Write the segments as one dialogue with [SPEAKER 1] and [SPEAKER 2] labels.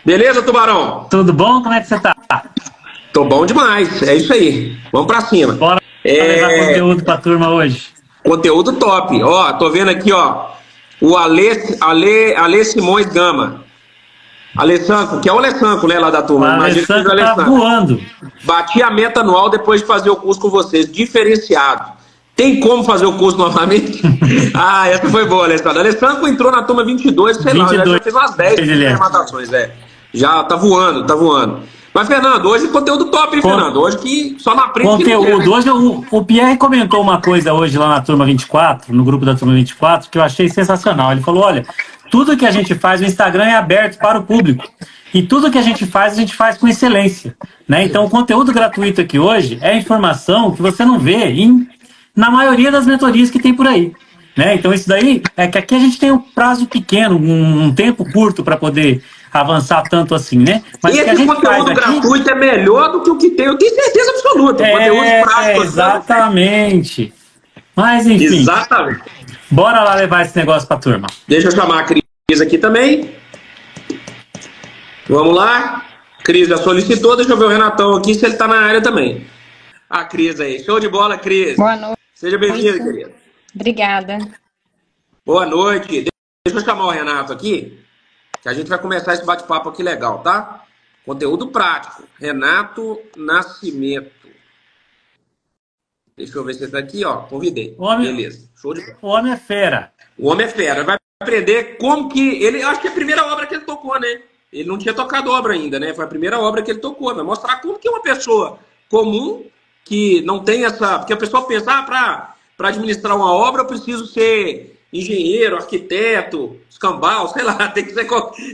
[SPEAKER 1] Beleza, Tubarão?
[SPEAKER 2] Tudo bom? Como é que você tá?
[SPEAKER 1] Tô bom demais, é isso aí. Vamos pra cima.
[SPEAKER 2] Bora levar conteúdo pra turma hoje.
[SPEAKER 1] Conteúdo top. Ó, tô vendo aqui, ó, o Ale Simões Gama. Alessanco, que é o Alessanco, né, lá da
[SPEAKER 2] O
[SPEAKER 1] turma. Imagina que seja o
[SPEAKER 2] Alessandro tá
[SPEAKER 1] Alessanco.
[SPEAKER 2] voando.
[SPEAKER 1] Bati a meta anual depois de fazer o curso com vocês, diferenciado. Tem como fazer o curso novamente? Ah, essa foi boa, Alessandro. Alessandro entrou na turma 22, sei lá, já
[SPEAKER 2] 22,
[SPEAKER 1] fez umas 10
[SPEAKER 2] ele é.
[SPEAKER 1] arrematações, é. Já tá voando, tá voando. Mas, Fernando, hoje conteúdo top, hein, Fernando? Hoje que só na frente que não quer,
[SPEAKER 2] Conteúdo.
[SPEAKER 1] né?
[SPEAKER 2] Hoje o Pierre comentou uma coisa hoje lá na turma 24, no grupo da turma 24, que eu achei sensacional. Ele falou: olha, tudo que a gente faz, o Instagram é aberto para o público. E tudo que a gente faz com excelência. Né? Então, o conteúdo gratuito aqui hoje é informação que você não vê na maioria das mentorias que tem por aí. Né? Então, isso daí é que aqui a gente tem um prazo pequeno, um tempo curto para poder avançar tanto assim, né? Mas o que a
[SPEAKER 1] Esse
[SPEAKER 2] gente faz
[SPEAKER 1] conteúdo
[SPEAKER 2] aqui
[SPEAKER 1] gratuito é melhor do que o que tem, eu tenho certeza absoluta. Conteúdo prático, assim, ó.
[SPEAKER 2] exatamente. Mas, enfim,
[SPEAKER 1] Exatamente.
[SPEAKER 2] bora lá levar esse negócio pra turma.
[SPEAKER 1] Deixa eu chamar a Cris aqui também. Vamos lá. Cris já solicitou, deixa eu ver o Renatão aqui se ele tá na área também. A Cris aí. Show de bola, Cris.
[SPEAKER 3] Boa noite.
[SPEAKER 1] Seja bem-vinda, querida.
[SPEAKER 3] Obrigada.
[SPEAKER 1] Boa noite. Deixa eu chamar o Renato aqui, que a gente vai começar esse bate-papo aqui legal, tá? Conteúdo prático. Renato Nascimento. Deixa eu ver se ele tá aqui, ó. Convidei. Beleza. Show de bola.
[SPEAKER 2] O homem é fera.
[SPEAKER 1] O homem é fera. Vai aprender como que... Ele, acho que é a primeira obra que ele tocou, né? Ele não tinha tocado obra ainda, né? Foi a primeira obra que ele tocou. Vai mostrar como que uma pessoa comum, que não tem essa... Porque a pessoa pensa, para administrar uma obra eu preciso ser engenheiro, arquiteto, escambau, sei lá, tem que ser...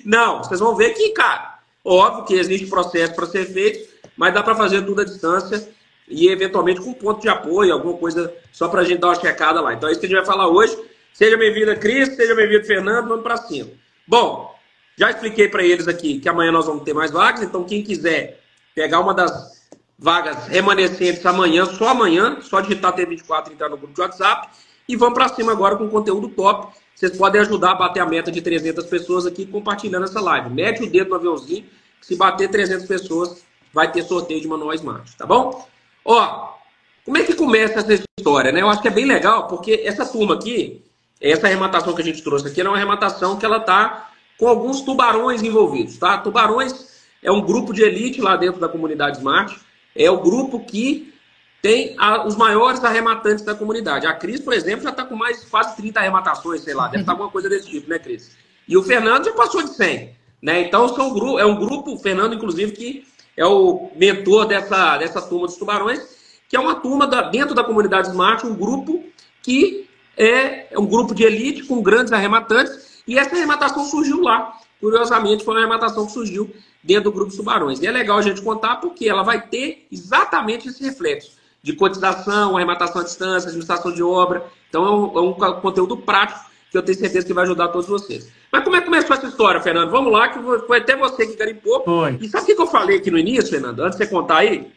[SPEAKER 1] Não, vocês vão ver que, cara, óbvio que existe processo para ser feito, mas dá para fazer tudo à distância e, eventualmente, com ponto de apoio, alguma coisa só para a gente dar uma checada lá. Então é isso que a gente vai falar hoje. Seja bem-vinda, Cris, seja bem-vindo, Fernando, vamos para cima. Bom, já expliquei para eles aqui que amanhã nós vamos ter mais vagas, então quem quiser pegar uma das vagas remanescentes amanhã, só digitar T24 e entrar no grupo de WhatsApp, e vamos para cima agora com conteúdo top. Vocês podem ajudar a bater a meta de 300 pessoas aqui compartilhando essa live. Mete o dedo no aviãozinho, que se bater 300 pessoas, vai ter sorteio de manual Smart, tá bom? Ó, como é que começa essa história, né? Eu acho que é bem legal, porque essa turma aqui, essa arrematação que a gente trouxe aqui, é uma arrematação que ela tá com alguns tubarões envolvidos, tá? Tubarões é um grupo de elite lá dentro da comunidade Smart, é o grupo que tem os maiores arrematantes da comunidade. A Cris, por exemplo, já está com mais quase 30 arrematações, sei lá, deve estar alguma coisa desse tipo, né, Cris? E o Fernando já passou de 100, né? Então é um grupo, o Fernando, inclusive, que é o mentor dessa turma dos tubarões, que é uma turma dentro da comunidade Smart, um grupo que é um grupo de elite com grandes arrematantes, e essa arrematação surgiu lá. Curiosamente, foi uma arrematação que surgiu dentro do grupo dos tubarões. E é legal a gente contar porque ela vai ter exatamente esse reflexo de cotização, arrematação à distância, administração de obra. Então é um conteúdo prático que eu tenho certeza que vai ajudar todos vocês. Mas como é que começou essa história, Fernando? Vamos lá, que foi até você que garimpou.
[SPEAKER 2] Foi.
[SPEAKER 1] E sabe o que eu falei aqui no início, Fernando? Antes de você contar aí?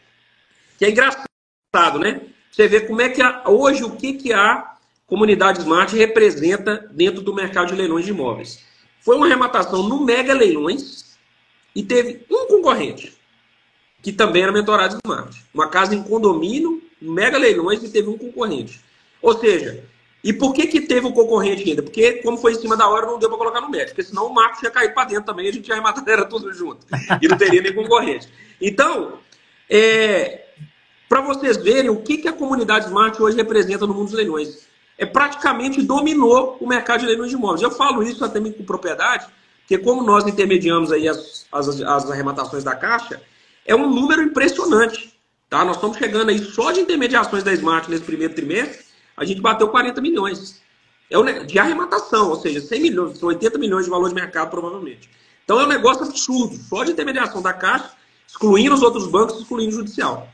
[SPEAKER 1] Que é engraçado, né? Você vê como é que hoje o que a comunidade Smart representa dentro do mercado de leilões de imóveis. Foi uma arrematação no Mega Leilões e teve um concorrente, que também era mentorado Smart. Uma casa em condomínio, Mega Leilões, e teve um concorrente. Ou seja, e por que teve o concorrente ainda? Porque, como foi em cima da hora, não deu para colocar no médio. Porque senão o Marcos tinha caído para dentro também, a gente ia arrematar, era tudo junto. E não teria nem concorrente. Então, para vocês verem o que a comunidade Smart hoje representa no mundo dos leilões. Praticamente dominou o mercado de leilões de imóveis. Eu falo isso até com propriedade, porque como nós intermediamos aí as arrematações da Caixa, é um número impressionante. Tá? Nós estamos chegando aí só de intermediações da Smart nesse primeiro trimestre, a gente bateu 40 milhões. De arrematação, ou seja, 100 milhões, 80 milhões de valor de mercado provavelmente. Então é um negócio absurdo, só de intermediação da Caixa, excluindo os outros bancos, excluindo o judicial.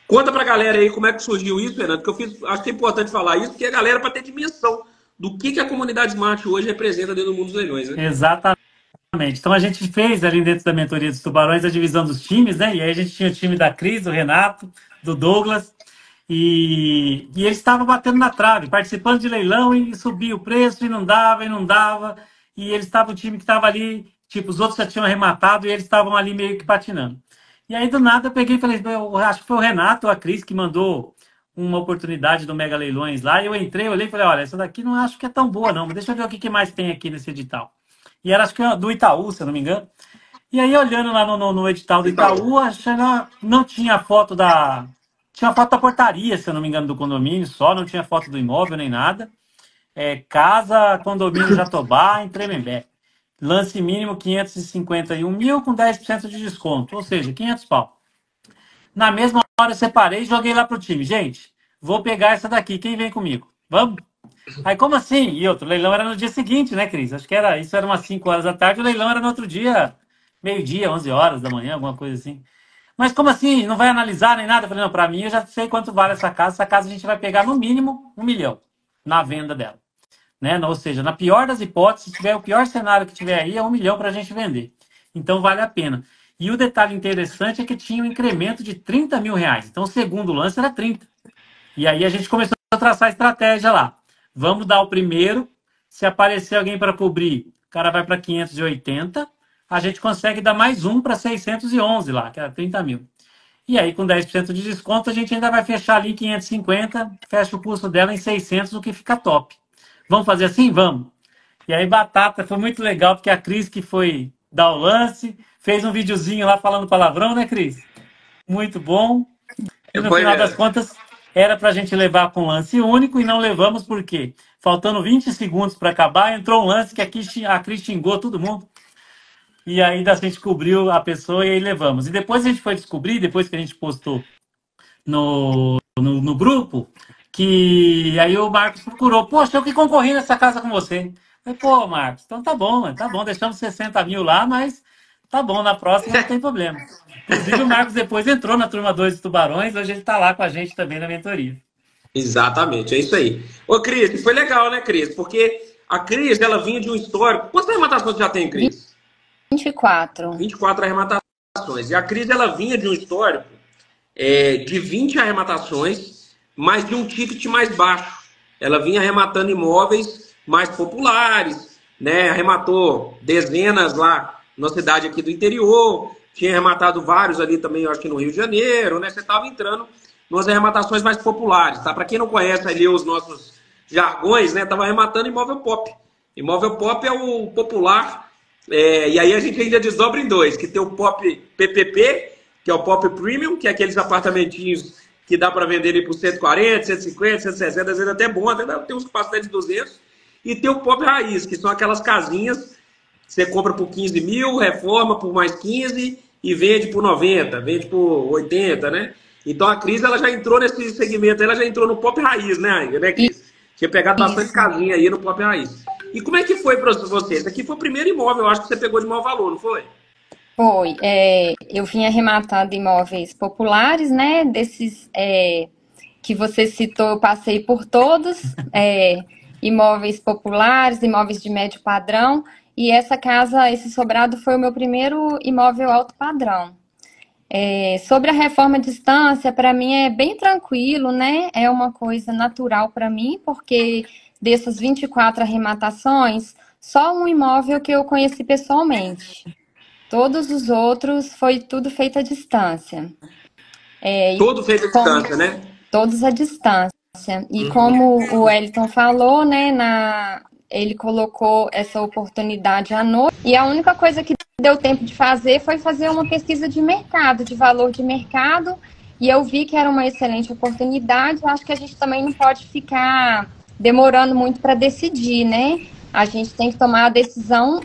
[SPEAKER 1] Conta pra galera aí como é que surgiu isso, Fernando, que acho que é importante falar isso, porque a galera para ter dimensão do que a comunidade Smart hoje representa dentro do mundo dos leilões, né?
[SPEAKER 2] Exatamente. Então a gente fez ali dentro da mentoria dos tubarões a divisão dos times, né? E aí a gente tinha o time da Cris, do Renato, do Douglas, e eles estavam batendo na trave, participando de leilão e subia o preço e não dava, e eles estavam o time que estava ali Tipo, os outros já tinham arrematado e eles estavam ali meio que patinando. E aí, do nada, eu peguei e falei, eu acho que foi o Renato ou a Cris que mandou uma oportunidade do Mega Leilões lá. E eu entrei, olhei e falei, olha, essa daqui não acho que é tão boa, não. Mas deixa eu ver o que mais tem aqui nesse edital. E era, acho que do Itaú, se eu não me engano. E aí, olhando lá no edital do Itaú, achando, não tinha foto da... Tinha foto da portaria, se eu não me engano, do condomínio só. Não tinha foto do imóvel nem nada. Casa, condomínio Jatobá, em Tremembé. Lance mínimo 551 mil com 10% de desconto. Ou seja, 500 pau. Na mesma hora eu separei e joguei lá pro time. Gente, vou pegar essa daqui. Quem vem comigo? Vamos? Aí, como assim? E outro, o leilão era no dia seguinte, né, Cris? Acho que isso era umas 5 horas da tarde, o leilão era no outro dia, meio-dia, 11 horas da manhã, alguma coisa assim. Mas como assim? Não vai analisar nem nada? Eu falei, não, pra mim eu já sei quanto vale essa casa. Essa casa a gente vai pegar no mínimo 1 milhão na venda dela. Né? Ou seja, na pior das hipóteses, se tiver o pior cenário que tiver aí, é 1 milhão para a gente vender. Então vale a pena. E o detalhe interessante é que tinha um incremento de 30 mil reais. Então o segundo lance era 30. E aí a gente começou a traçar a estratégia lá. Vamos dar o primeiro. Se aparecer alguém para cobrir, o cara vai para 580. A gente consegue dar mais um para 611 lá, que era 30 mil. E aí, com 10% de desconto, a gente ainda vai fechar ali em 550, fecha o custo dela em 600, o que fica top. Vamos fazer assim? Vamos. E aí, batata, foi muito legal, porque a Cris que foi dar o lance, fez um videozinho lá falando palavrão, né, Cris? Muito bom. E no final das contas, era para a gente levar com um lance único e não levamos por quê? Faltando 20 segundos para acabar, entrou um lance que a Cris xingou todo mundo. E ainda a gente cobriu a pessoa e aí levamos. E depois a gente foi descobrir, depois que a gente postou no grupo, que aí o Marcos procurou. Poxa, eu que concorri nessa casa com você. Eu falei, pô, Marcos, então tá bom, deixamos 60 mil lá, mas tá bom, na próxima não tem problema. Inclusive o Marcos depois entrou na turma 2 dos Tubarões, hoje ele tá lá com a gente também na mentoria.
[SPEAKER 1] Exatamente, é isso aí. Ô, Cris, foi legal, né, Cris? Porque a Cris, ela vinha de um histórico... Quantas arrematações já tem, Cris?
[SPEAKER 3] 24.
[SPEAKER 1] 24 arrematações. E a Cris, ela vinha de um histórico de 20 arrematações, mas de um ticket mais baixo. Ela vinha arrematando imóveis mais populares, né? Arrematou dezenas lá na cidade aqui do interior, tinha arrematado vários ali também, eu acho que no Rio de Janeiro, né? Você estava entrando nas arrematações mais populares, tá? Para quem não conhece ali os nossos jargões, né? Tava arrematando imóvel pop. Imóvel pop é o popular, e aí a gente ainda desdobra em dois, que tem o pop PPP, que é o pop premium, que é aqueles apartamentinhos que dá para vender ali por 140, 150, 160, às vezes até bom, até tem uns que passam até de 200. E tem o pop raiz, que são aquelas casinhas que você compra por 15 mil, reforma por mais 15 e vende por 90, vende por 80, né? Então a Cris, ela já entrou nesse segmento, ela já entrou no pop raiz, né, Cris? Tinha pegado bastante casinha aí no pop raiz. E como é que foi para você? Esse aqui foi o primeiro imóvel, eu acho que você pegou de maior valor, não foi?
[SPEAKER 3] Foi. Eu vim arrematando imóveis populares, né? Desses que você citou, eu passei por todos. Imóveis populares, imóveis de médio padrão. E essa casa, esse sobrado, foi o meu primeiro imóvel alto padrão. Sobre a reforma à distância, para mim é bem tranquilo, né? É uma coisa natural para mim, porque dessas 24 arrematações, só um imóvel que eu conheci pessoalmente. Todos os outros foi tudo feito à distância.
[SPEAKER 1] Tudo feito à distância, né?
[SPEAKER 3] Todos à distância. E como o Wellington falou, né, ele colocou essa oportunidade à noite. E a única coisa que deu tempo de fazer foi fazer uma pesquisa de mercado, de valor de mercado. E eu vi que era uma excelente oportunidade. Acho que a gente também não pode ficar demorando muito para decidir, né? A gente tem que tomar a decisão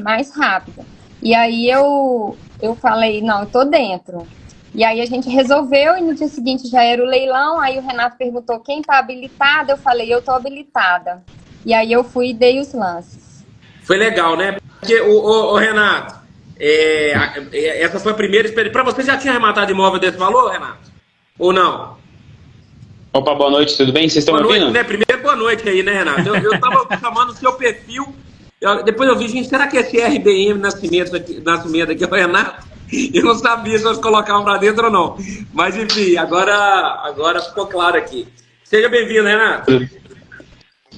[SPEAKER 3] mais rápida. E aí eu falei, não, eu tô dentro. E aí a gente resolveu, e no dia seguinte já era o leilão, aí o Renato perguntou quem tá habilitado, eu falei, eu tô habilitada. E aí eu fui e dei os lances.
[SPEAKER 1] Foi legal, né? Porque, o Renato, essa foi a primeira experiência. Para você já tinha arrematado imóvel desse valor, Renato? Ou não?
[SPEAKER 4] Opa, boa noite, tudo bem? Vocês estão me ouvindo?
[SPEAKER 1] Né? Primeiro, boa noite aí, né, Renato? Eu tava chamando o seu perfil, depois eu vi, gente, será que esse RBM Nascimento aqui é o Renato? Eu não sabia se nós colocavam para dentro ou não. Mas, enfim, agora ficou claro aqui. Seja bem-vindo, Renato.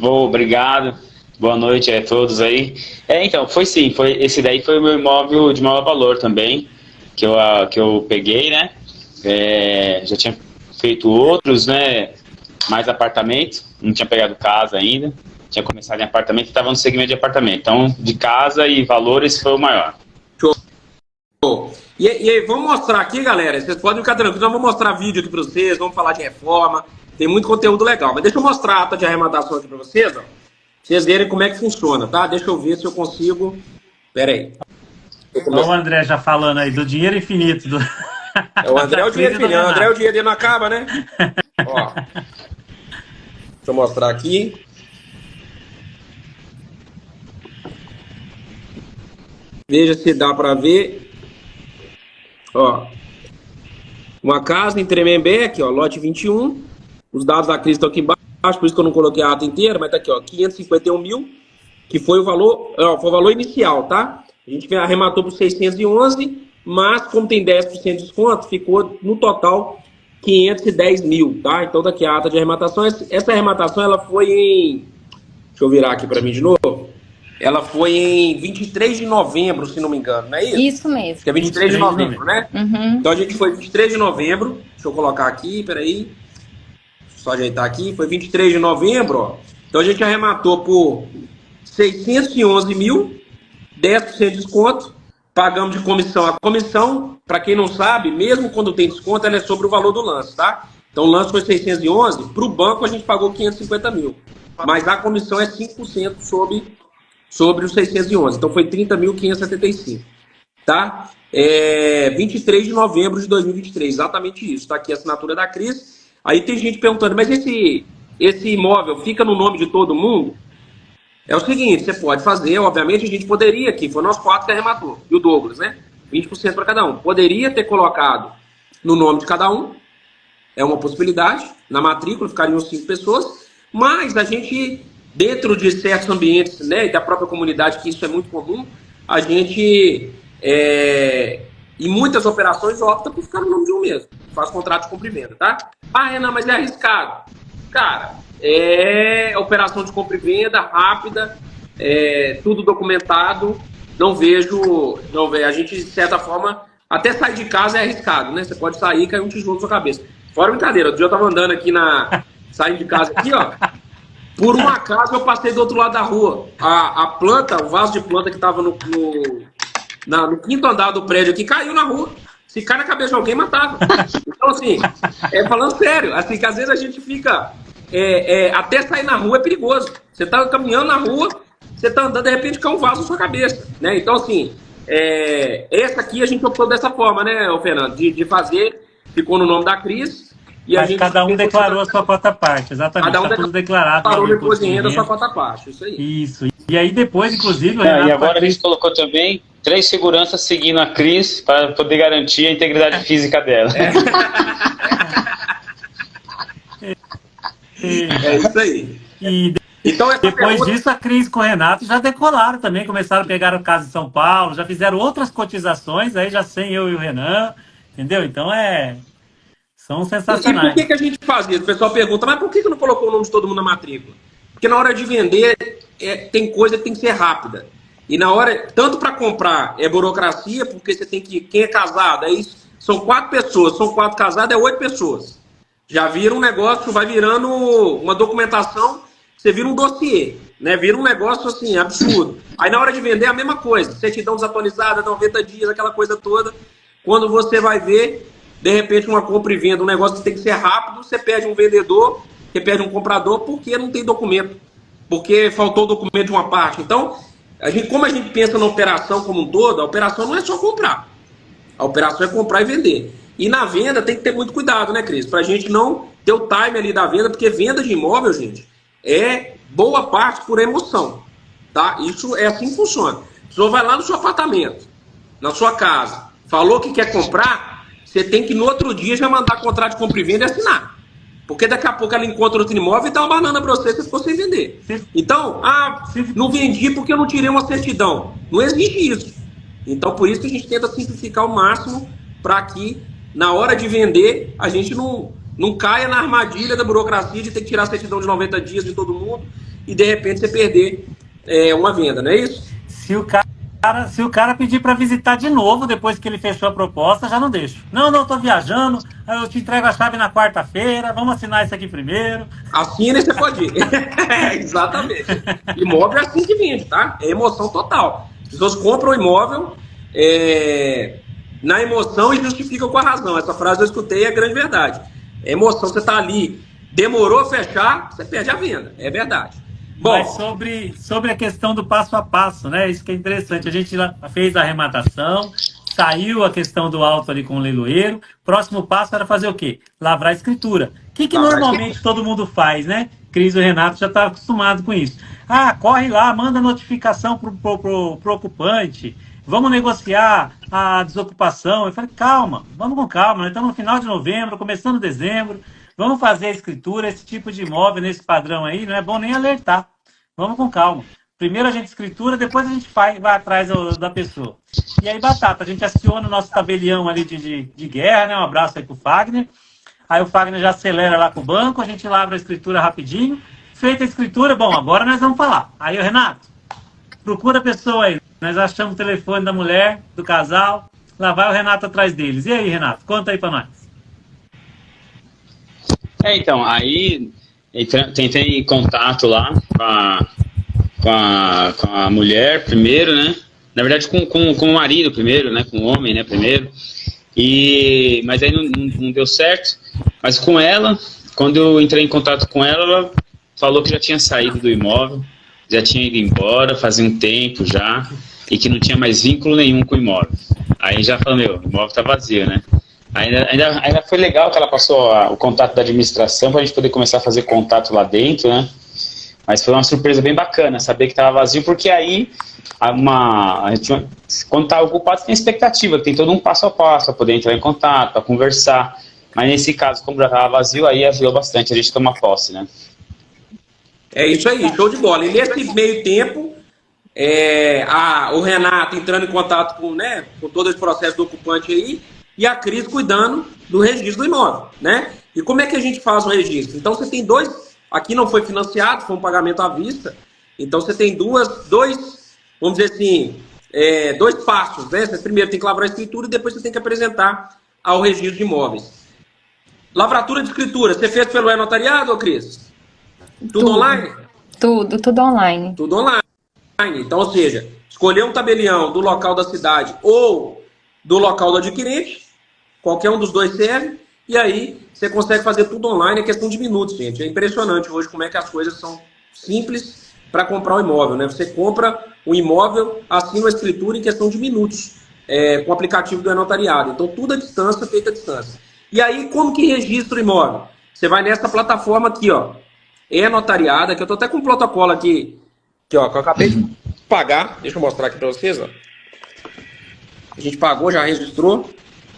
[SPEAKER 4] Obrigado. Boa noite a todos aí. Então, esse daí foi o meu imóvel de maior valor também, que eu peguei, né? Já tinha feito outros, né? Mais apartamento, não tinha pegado casa ainda, tinha começado em apartamento e estava no segmento de apartamento. Então, de casa e valores foi o maior.
[SPEAKER 1] Show. E aí, vamos mostrar aqui, galera, vocês podem ficar tranquilos, nós vamos mostrar vídeo aqui para vocês, vamos falar de reforma, tem muito conteúdo legal. Mas deixa eu mostrar a ata de arrematação aqui para vocês, ó, pra vocês verem como é que funciona, tá? Deixa eu ver se eu consigo... Pera aí.
[SPEAKER 2] Olha o André já falando aí do dinheiro infinito.
[SPEAKER 1] O André é o dinheiro infinito, o André é o dinheiro dele não acaba, né? Ó, deixa eu mostrar aqui. Veja se dá para ver. Ó, uma casa em Tremembé, aqui, ó, lote 21. Os dados da crise estão aqui embaixo, por isso que eu não coloquei a ata inteira, mas tá aqui, ó, 551 mil, que foi o valor, foi o valor inicial, tá? A gente arrematou por 611, mas como tem 10% de desconto, ficou no total 510 mil, tá? Então daqui a ata de arrematação. Essa arrematação, ela foi em... Deixa eu virar aqui para mim de novo. Ela foi em 23 de novembro, se não me engano, não é isso?
[SPEAKER 3] Isso mesmo.
[SPEAKER 1] Que é 23 de novembro, né?
[SPEAKER 3] Uhum.
[SPEAKER 1] Então a gente foi 23 de novembro. Deixa eu colocar aqui, peraí. Só ajeitar aqui. Foi 23 de novembro, ó. Então a gente arrematou por 611 mil, 10% de desconto. Pagamos de comissão. A comissão, para quem não sabe, mesmo quando tem desconto, ela é sobre o valor do lance, tá? Então o lance foi 611. Para o banco a gente pagou 550 mil. Mas a comissão é 5% sobre os 611. Então foi 30.575, tá? 23 de novembro de 2023, exatamente isso. Está aqui a assinatura da Cris. Aí tem gente perguntando, mas esse imóvel fica no nome de todo mundo? É o seguinte, você pode fazer, obviamente a gente poderia aqui, foi nós 4 que arrematou, e o Douglas, né? 20% para cada um. Poderia ter colocado no nome de cada um, é uma possibilidade, na matrícula ficariam 5 pessoas, mas a gente... Dentro de certos ambientes, né, e da própria comunidade, que isso é muito comum, a gente, em muitas operações, opta por ficar no nome de um mesmo. Faz contrato de compra e venda, tá? Ah, Renan, mas é arriscado. Cara, é operação de compra e venda, rápida, tudo documentado. Não vejo... A gente, de certa forma, até sair de casa é arriscado, né? Você pode sair e cair um tijolo na sua cabeça. Fora brincadeira, outro dia eu tava andando aqui saindo de casa aqui, ó. Por um acaso eu passei do outro lado da rua. A planta, o vaso de planta que estava no 5º andar do prédio aqui, caiu na rua. Se cai na cabeça de alguém, matava. Então, assim, falando sério, assim, que às vezes a gente fica... até sair na rua é perigoso. Você está caminhando na rua, você está andando, de repente cai um vaso na sua cabeça, né? Então, assim, essa aqui a gente optou dessa forma, né, Fernando? De fazer, ficou no nome da Cris. E
[SPEAKER 2] mas cada um declarou a sua cota parte, exatamente.
[SPEAKER 1] Cada um
[SPEAKER 2] tá tudo declarado.
[SPEAKER 1] Declarou no imposto de renda a sua cota parte, isso aí.
[SPEAKER 2] Isso. E aí depois, inclusive...
[SPEAKER 4] e agora a gente colocou também 3 seguranças seguindo a Cris para poder garantir a integridade física dela.
[SPEAKER 1] É isso aí.
[SPEAKER 2] E
[SPEAKER 1] então,
[SPEAKER 2] depois disso, a Cris com o Renato já decolaram também, começaram a pegar o caso de São Paulo, já fizeram outras cotizações, aí já sem eu e o Renan, entendeu? Então são sensacionais.
[SPEAKER 1] E por que a gente faz isso? O pessoal pergunta, mas por que não colocou o nome de todo mundo na matrícula? Porque na hora de vender, tem coisa que tem que ser rápida. E na hora, tanto para comprar é burocracia, porque você tem que, quem é casado, aí são 4 pessoas, são 4 casados, é 8 pessoas. Já vira um negócio, vai virando uma documentação, você vira um dossiê, né? Vira um negócio assim, absurdo. Aí na hora de vender é a mesma coisa, certidão desatualizada, 90 dias, aquela coisa toda. Quando você vai ver... De repente, uma compra e venda, um negócio que tem que ser rápido, você perde um vendedor, você perde um comprador, porque não tem documento. Porque faltou o documento de uma parte. Então, como a gente pensa na operação como um todo, a operação não é só comprar. A operação é comprar e vender. E na venda tem que ter muito cuidado, né, Cris? Pra gente não ter o time ali da venda, porque venda de imóvel, gente, é boa parte por emoção. Tá? Isso é assim que funciona. A pessoa vai lá no seu apartamento, na sua casa, falou que quer comprar... Você tem que no outro dia já mandar contrato de compra e venda e assinar. Porque daqui a pouco ela encontra outro imóvel e dá uma banana para você ficou sem vender. Então, não vendi porque eu não tirei uma certidão. Não existe isso. Então, por isso que a gente tenta simplificar ao máximo para que, na hora de vender, a gente não caia na armadilha da burocracia de ter que tirar a certidão de 90 dias de todo mundo e, de repente, você perder uma venda, não é isso?
[SPEAKER 2] Se o cara pedir para visitar de novo depois que ele fechou a proposta, já não deixo. Não, tô viajando, eu te entrego a chave na quarta-feira, vamos assinar isso aqui primeiro.
[SPEAKER 1] Assina e você pode ir. Exatamente. Imóvel é assim que vende, tá? É emoção total. As pessoas compram o imóvel na emoção e justificam com a razão. Essa frase eu escutei e é grande verdade. É emoção, você tá ali, demorou a fechar, você perde a venda. É verdade. Bom,
[SPEAKER 2] mas sobre a questão do passo a passo, né? Isso que é interessante. A gente fez a arrematação, saiu a questão do auto ali com o leiloeiro. Próximo passo era fazer o quê? Lavrar a escritura. O que normalmente todo mundo faz, né? Cris e o Renato já está acostumado com isso. Corre lá, manda notificação pro ocupante. Vamos negociar a desocupação. Eu falei, calma, vamos com calma. Nós estamos no final de novembro, começando dezembro. Vamos fazer a escritura, esse tipo de imóvel nesse padrão aí, não é bom nem alertar. Vamos com calma. Primeiro a gente escritura, depois a gente vai atrás da pessoa. E aí, batata, a gente aciona o nosso tabelião ali de guerra, né? Um abraço aí pro Fagner. Aí o Fagner já acelera lá com o banco, a gente lavra a escritura rapidinho. Feita a escritura, bom, agora nós vamos falar. Aí, o Renato, procura a pessoa aí. Nós achamos o telefone da mulher, do casal, lá vai o Renato atrás deles. E aí, Renato, conta aí pra nós.
[SPEAKER 4] Então, aí tentei contato lá com a mulher primeiro, né? Na verdade, com o marido primeiro, né? Com o homem, né? Primeiro. Mas aí não deu certo. Mas com ela, quando eu entrei em contato com ela, ela falou que já tinha saído do imóvel, já tinha ido embora, fazia um tempo já, e que não tinha mais vínculo nenhum com o imóvel. Aí já falou, o imóvel tá vazio, né? Ainda foi legal que ela passou o contato da administração para a gente poder começar a fazer contato lá dentro, né? Mas foi uma surpresa bem bacana saber que estava vazio, porque aí quando está ocupado tem expectativa, tem todo um passo a passo para poder entrar em contato, para conversar. Mas nesse caso, como já estava vazio, aí ajudou bastante a gente tomar posse, né?
[SPEAKER 1] É isso aí, show de bola. E nesse meio tempo, o Renato entrando em contato com todo esse processo do ocupante aí, e a Cris cuidando do registro do imóvel, né? E como é que a gente faz o registro? Então você tem aqui não foi financiado, foi um pagamento à vista, então você tem vamos dizer assim, dois passos, né? Você primeiro tem que lavrar a escritura e depois você tem que apresentar ao registro de imóveis. Lavratura de escritura, você fez pelo e-notariado, Cris? Tudo online?
[SPEAKER 3] Tudo online.
[SPEAKER 1] Tudo online. Então, ou seja, escolher um tabelião do local da cidade ou do local do adquirente, qualquer um dos dois serve, e aí você consegue fazer tudo online, é questão de minutos, gente. É impressionante hoje como é que as coisas são simples para comprar o imóvel, né? Você compra o imóvel, assina a escritura em questão de minutos, com o aplicativo do e-notariado. Então tudo à distância, feito à distância. E aí, como que registra o imóvel? Você vai nessa plataforma aqui, ó, e-notariada, que eu tô até com um protocolo aqui, ó, que eu acabei de pagar. Deixa eu mostrar aqui para vocês, ó. A gente pagou, já registrou.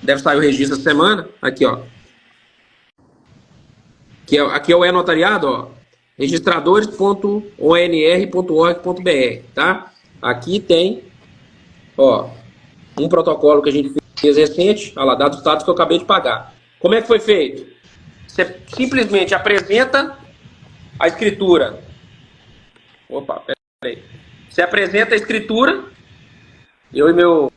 [SPEAKER 1] Deve sair o registro essa semana. Aqui, ó. Aqui é o e-notariado, ó. registradores.onr.org.br, tá? Aqui tem, ó, um protocolo que a gente fez recente, olha lá, dados status que eu acabei de pagar. Como é que foi feito? Você simplesmente apresenta a escritura. Opa, peraí. Você apresenta a escritura, eu e meu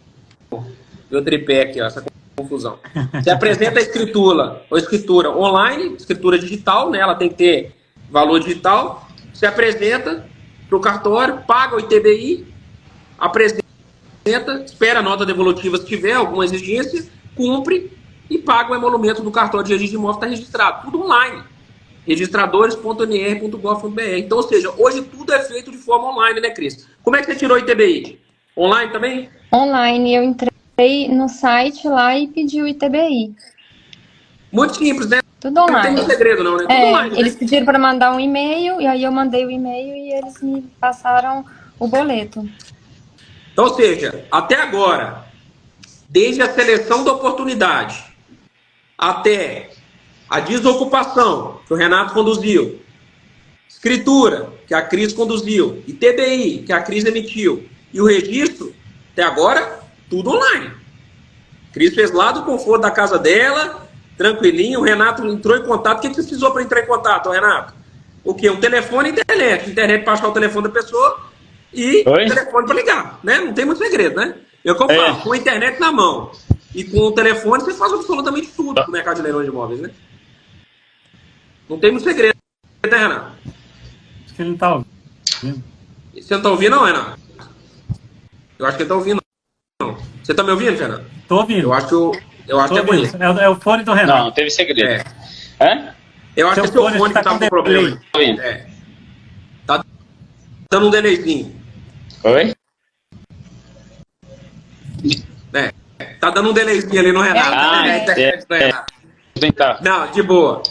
[SPEAKER 1] tripé aqui, ó, essa confusão. Você apresenta a escritura online, escritura digital, né? Ela tem que ter valor digital. Você apresenta para o cartório, paga o ITBI, apresenta, espera a nota devolutiva se tiver alguma exigência, cumpre e paga o emolumento do cartório de registro de imóvel, está registrado. Tudo online. registradores.nr.gov.br. Então, ou seja, hoje tudo é feito de forma online, né, Cris? Como é que você tirou o ITBI? Online também?
[SPEAKER 3] Online, eu entrei no site lá e pedi o ITBI.
[SPEAKER 1] Muito simples, né?
[SPEAKER 3] Tudo online.
[SPEAKER 1] Não tem muito segredo não, né? Tudo online,
[SPEAKER 3] eles pediram para mandar um e-mail, e aí eu mandei o e-mail e eles me passaram o boleto.
[SPEAKER 1] Então, ou seja, até agora, desde a seleção da oportunidade até a desocupação, que o Renato conduziu, escritura, que a Cris conduziu, ITBI, que a Cris emitiu, e o registro, até agora, tudo online. Cris fez lá do conforto da casa dela, tranquilinho, o Renato entrou em contato. O que você precisou para entrar em contato, Renato? O quê? Um telefone e internet. Internet para achar o telefone da pessoa e
[SPEAKER 4] Oi?
[SPEAKER 1] telefone para ligar, né? Não tem muito segredo, né? Eu como falo, com a internet na mão e com o telefone, você faz absolutamente tudo no mercado de leilões de imóveis, né? Não tem muito segredo, né, Renato?
[SPEAKER 2] Acho que ele não tá ouvindo.
[SPEAKER 1] Você não tá ouvindo, não, Renato? Eu acho que ele tá ouvindo, não. Você tá me ouvindo, Fernando?
[SPEAKER 2] Tô ouvindo.
[SPEAKER 1] Eu acho que é
[SPEAKER 2] ouvindo.
[SPEAKER 1] bonito.
[SPEAKER 2] É o fone do Renato.
[SPEAKER 4] Não teve segredo.
[SPEAKER 1] É.
[SPEAKER 4] Hã?
[SPEAKER 1] Eu acho
[SPEAKER 2] Seu
[SPEAKER 1] que é seu
[SPEAKER 2] fone
[SPEAKER 1] fone
[SPEAKER 2] tá
[SPEAKER 1] que tá
[SPEAKER 2] com
[SPEAKER 1] com problema.
[SPEAKER 2] delay.
[SPEAKER 4] Tá ouvindo?
[SPEAKER 1] É. Tá dando um delayzinho.
[SPEAKER 4] Oi?
[SPEAKER 1] É. Tá dando um delayzinho ali no Renato.
[SPEAKER 4] Ah,
[SPEAKER 1] né? Internet do Renato.
[SPEAKER 4] Vou tentar.
[SPEAKER 1] Não, de boa.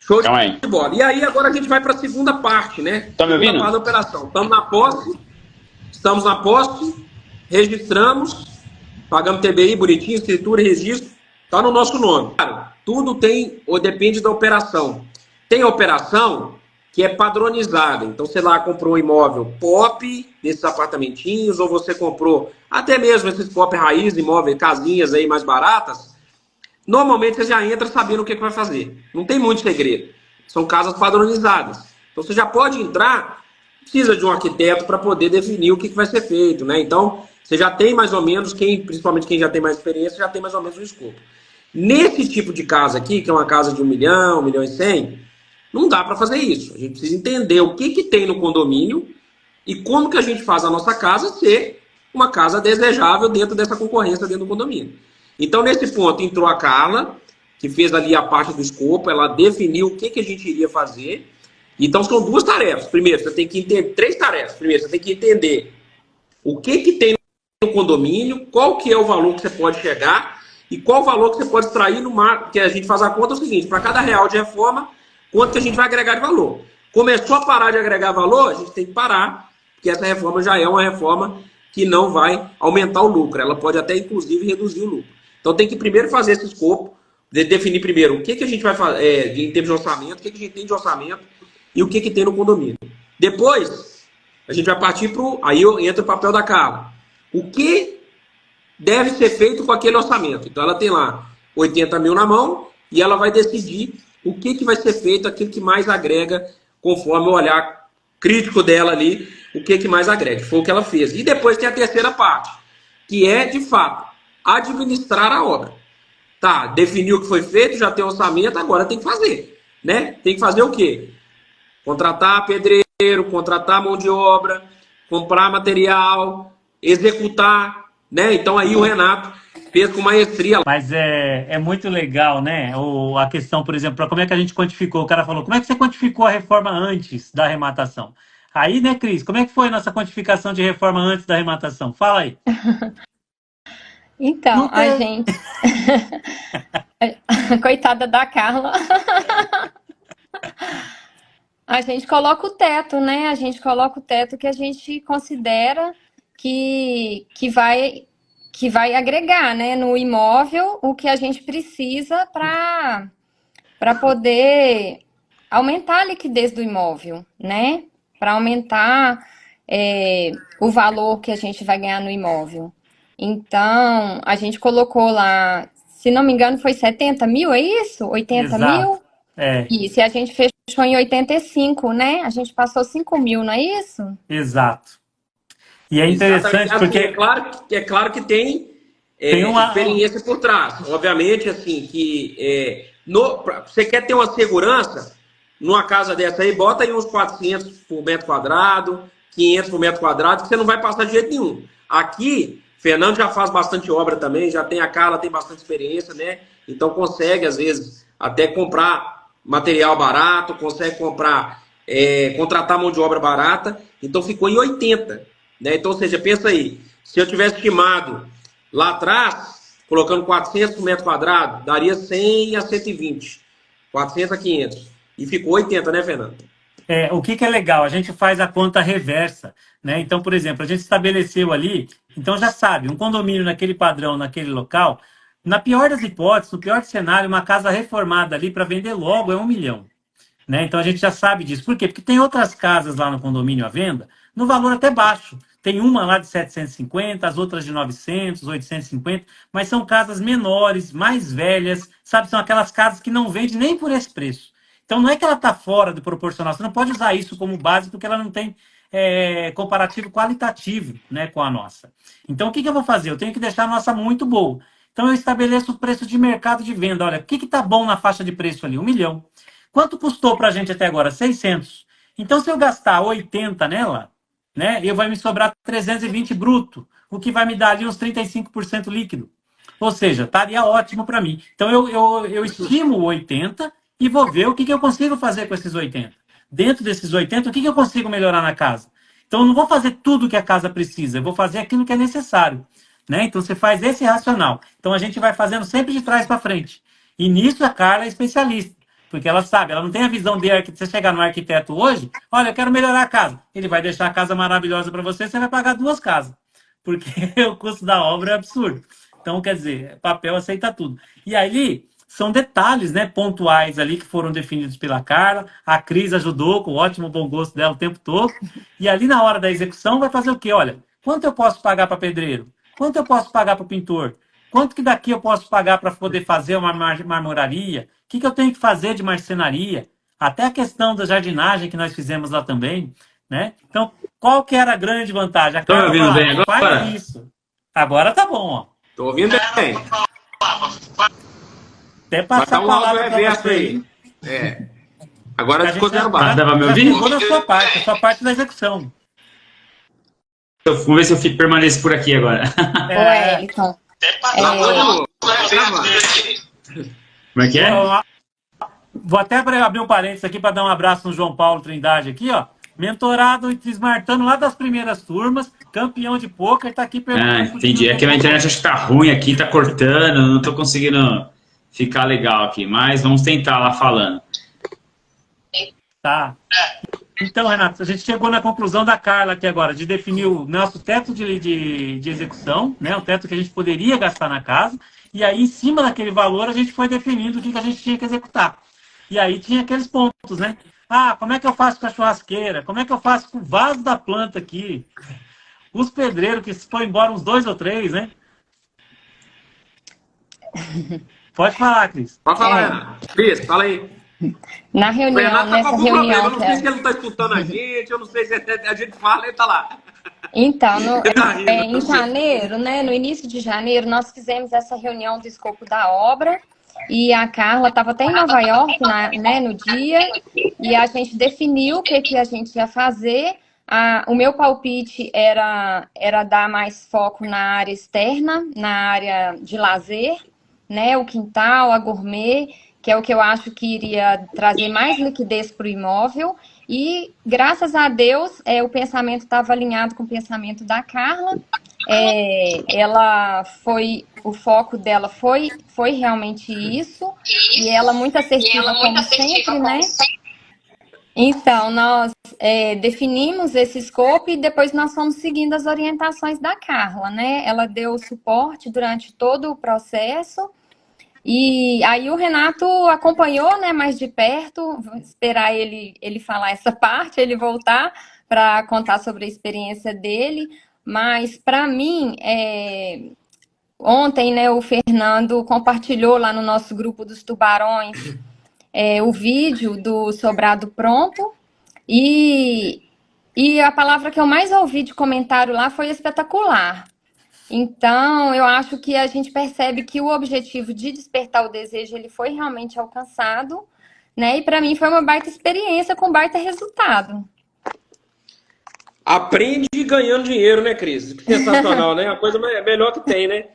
[SPEAKER 1] Show
[SPEAKER 4] Calma aí.
[SPEAKER 1] de bola. E aí, agora a gente vai para a segunda parte, né?
[SPEAKER 4] Tá me ouvindo?
[SPEAKER 1] Segunda parte da operação. Estamos na posse, registramos, pagamos TBI, bonitinho, escritura e registro, tá no nosso nome. Claro, tudo tem, ou depende da operação. Tem operação que é padronizada. Então, você lá comprou um imóvel pop, desses apartamentinhos, ou você comprou até mesmo esses pop raiz, imóveis, casinhas aí mais baratas. Normalmente você já entra sabendo o que vai fazer. Não tem muito segredo. São casas padronizadas. Então você já pode entrar, precisa de um arquiteto para poder definir o que vai ser feito, né? Então você já tem mais ou menos, principalmente quem já tem mais experiência, já tem mais ou menos o escopo. Nesse tipo de casa aqui, que é uma casa de 1 milhão, 1 milhão e 100, não dá para fazer isso. A gente precisa entender o que tem no condomínio e como que a gente faz a nossa casa ser uma casa desejável dentro dessa concorrência dentro do condomínio. Então, nesse ponto, entrou a Carla, que fez ali a parte do escopo, ela definiu o que a gente iria fazer. Então, são duas tarefas. Primeiro, você tem que entender, 3 tarefas. Primeiro, você tem que entender o que tem no condomínio, qual que é o valor que você pode chegar e qual o valor que você pode extrair no mar, que a gente faz a conta é o seguinte, para cada real de reforma, quanto que a gente vai agregar de valor. Começou a parar de agregar valor, a gente tem que parar, porque essa reforma já é uma reforma que não vai aumentar o lucro. Ela pode até, inclusive, reduzir o lucro. Então tem que primeiro fazer esse escopo, definir primeiro o que a gente vai fazer em termos de orçamento, o que a gente tem de orçamento e o que tem no condomínio. Depois, a gente vai partir para o... Aí entra o papel da Carla. O que deve ser feito com aquele orçamento? Então ela tem lá 80 mil na mão e ela vai decidir o que vai ser feito, aquilo que mais agrega, conforme o olhar crítico dela ali, o que mais agrega. Foi o que ela fez. E depois tem a terceira parte, que é, de fato, administrar a obra. Tá, definiu o que foi feito, já tem orçamento, agora tem que fazer, né? Tem que fazer o quê? Contratar pedreiro, contratar mão de obra, comprar material, executar, né? Então aí o Renato fez com maestria.
[SPEAKER 2] Mas é muito legal, né? A questão, por exemplo, como é que a gente quantificou? O cara falou, como é que você quantificou a reforma antes da arrematação? Aí, né, Cris, como é que foi a nossa quantificação de reforma antes da arrematação? Fala aí.
[SPEAKER 3] Então, a gente... Coitada da Carla. A gente coloca o teto, né? A gente coloca o teto que a gente considera que vai agregar, né, no imóvel o que a gente precisa para poder aumentar a liquidez do imóvel, né? Para aumentar o valor que a gente vai ganhar no imóvel. Então, a gente colocou lá, se não me engano, foi 70 mil, é isso? 80
[SPEAKER 2] Exato.
[SPEAKER 3] mil?
[SPEAKER 2] É.
[SPEAKER 3] Isso, e a gente fechou em 85, né? A gente passou 5 mil, não é isso?
[SPEAKER 2] Exato. E é interessante porque...
[SPEAKER 1] É claro que tem uma experiência por trás. Obviamente, assim, que você quer ter uma segurança numa casa dessa aí, bota aí uns 400 por metro quadrado, 500 por metro quadrado, que você não vai passar de jeito nenhum. Aqui... Fernando já faz bastante obra também, já tem a Carla, tem bastante experiência, né? Então consegue, às vezes, até comprar material barato, consegue comprar, contratar mão de obra barata. Então ficou em 80, né? Então, ou seja, pensa aí, se eu tivesse estimado lá atrás, colocando 400 por metro quadrado, daria 100 a 120, 400 a 500. E ficou 80, né, Fernando?
[SPEAKER 2] O que é legal? A gente faz a conta reversa, né? Então, por exemplo, a gente estabeleceu ali, então já sabe, um condomínio naquele padrão, naquele local, na pior das hipóteses, no pior cenário, uma casa reformada ali para vender logo é 1 milhão. Né? Então a gente já sabe disso. Por quê? Porque tem outras casas lá no condomínio à venda, no valor até baixo. Tem uma lá de 750, as outras de 900, 850, mas são casas menores, mais velhas, sabe? São aquelas casas que não vendem nem por esse preço. Então não é que ela está fora do proporcional, você não pode usar isso como base porque ela não tem comparativo qualitativo, né, com a nossa. Então, o que eu vou fazer? Eu tenho que deixar a nossa muito boa. Então, eu estabeleço o preço de mercado de venda. Olha, o que está bom na faixa de preço ali? 1 milhão. Quanto custou para a gente até agora? 600. Então, se eu gastar 80 nela, né, vai me sobrar 320 bruto, o que vai me dar ali uns 35% líquido. Ou seja, estaria ótimo para mim. Então, eu estimo 80 e vou ver o que eu consigo fazer com esses 80. Dentro desses 80, o que eu consigo melhorar na casa? Então, eu não vou fazer tudo que a casa precisa, eu vou fazer aquilo que é necessário. Né? Então, você faz esse racional. Então, a gente vai fazendo sempre de trás para frente. E nisso, a Carla é especialista. Porque ela sabe, ela não tem a visão de arquiteto. Você chegar no arquiteto hoje, olha, eu quero melhorar a casa. Ele vai deixar a casa maravilhosa para você, você vai pagar 2 casas. Porque o custo da obra é absurdo. Então, quer dizer, papel aceita tudo. E aí, são detalhes, né, pontuais ali que foram definidos pela Carla. A Cris ajudou com o ótimo bom gosto dela o tempo todo. E ali, na hora da execução, vai fazer o quê? Olha, quanto eu posso pagar para pedreiro? Quanto eu posso pagar para o pintor? Quanto que daqui eu posso pagar para poder fazer uma marmoraria? O que eu tenho que fazer de marcenaria? Até a questão da jardinagem que nós fizemos lá também, né? Então, qual que era a grande vantagem?
[SPEAKER 1] Estão me ouvindo bem agora?
[SPEAKER 2] Faz isso. Agora tá bom, ó.
[SPEAKER 1] Tô ouvindo bem.
[SPEAKER 2] Até passar a palavra
[SPEAKER 1] reverso aí. Agora ficou zero baixo.
[SPEAKER 2] Dá para me ouvir? Ficou na sua parte, a sua parte da execução.
[SPEAKER 4] Vamos ver se eu permaneço por aqui agora.
[SPEAKER 3] Wellington.
[SPEAKER 4] Como é que é?
[SPEAKER 2] Vou até abrir um parênteses aqui para dar um abraço no João Paulo Trindade aqui, ó. Mentorado e desmartando lá das primeiras turmas, campeão de pôquer, tá aqui perguntando.
[SPEAKER 4] Entendi. É que a minha internet acho que tá ruim aqui, tá cortando, não tô conseguindo ficar legal aqui, mas vamos tentar lá falando.
[SPEAKER 2] Tá. Então, Renato, a gente chegou na conclusão da Carla aqui agora, de definir o nosso teto de execução, né, o teto que a gente poderia gastar na casa, e aí, em cima daquele valor, a gente foi definindo o que a gente tinha que executar. E aí tinha aqueles pontos, né? Ah, como é que eu faço com a churrasqueira? Como é que eu faço com o vaso da planta aqui? Os pedreiros que se foi embora uns 2 ou 3, né? Pode falar, Cris.
[SPEAKER 1] Pode falar, Renato. Cris, fala aí.
[SPEAKER 3] Na reunião,
[SPEAKER 1] Renato
[SPEAKER 3] nessa reunião...
[SPEAKER 1] Eu não sei se ele está escutando a gente, eu não sei se a gente fala, ele está lá.
[SPEAKER 3] Então, em janeiro, né, no início de janeiro, nós fizemos essa reunião do escopo da obra e a Carla estava até em Nova York, né, no dia, e a gente definiu o que a gente ia fazer. O meu palpite era dar mais foco na área externa, na área de lazer, né, o quintal, a gourmet, que é o que eu acho que iria trazer mais liquidez para o imóvel. E, graças a Deus, o pensamento estava alinhado com o pensamento da Carla. O foco dela foi realmente isso. E ela muito assertiva, como sempre, né? Então, nós definimos esse escopo e depois nós fomos seguindo as orientações da Carla, né? Ela deu suporte durante todo o processo. E aí o Renato acompanhou, né, mais de perto, vou esperar ele falar essa parte, ele voltar para contar sobre a experiência dele, mas para mim, ontem, né, o Fernando compartilhou lá no nosso grupo dos tubarões o vídeo do sobrado pronto, e a palavra que eu mais ouvi de comentário lá foi espetacular. Então, eu acho que a gente percebe que o objetivo de despertar o desejo, ele foi realmente alcançado, né? E para mim foi uma baita experiência com baita resultado.
[SPEAKER 1] Aprende ganhando dinheiro, né, Cris? Que sensacional, né? A coisa melhor que tem, né?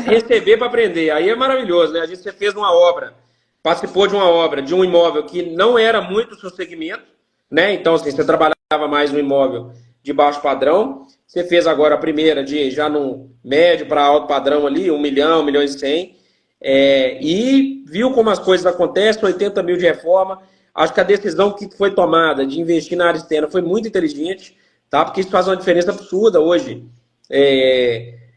[SPEAKER 1] Receber para aprender. Aí é maravilhoso, né? A gente fez uma obra, participou de uma obra, de um imóvel que não era muito o seu segmento, né? Então, assim, você trabalhava mais no imóvel de baixo padrão. Você fez agora a primeira já no médio para alto padrão ali, 1 milhão, 1 milhão e 100. E viu como as coisas acontecem, 80 mil de reforma. Acho que a decisão que foi tomada de investir na área externa foi muito inteligente, tá? Porque isso faz uma diferença absurda hoje.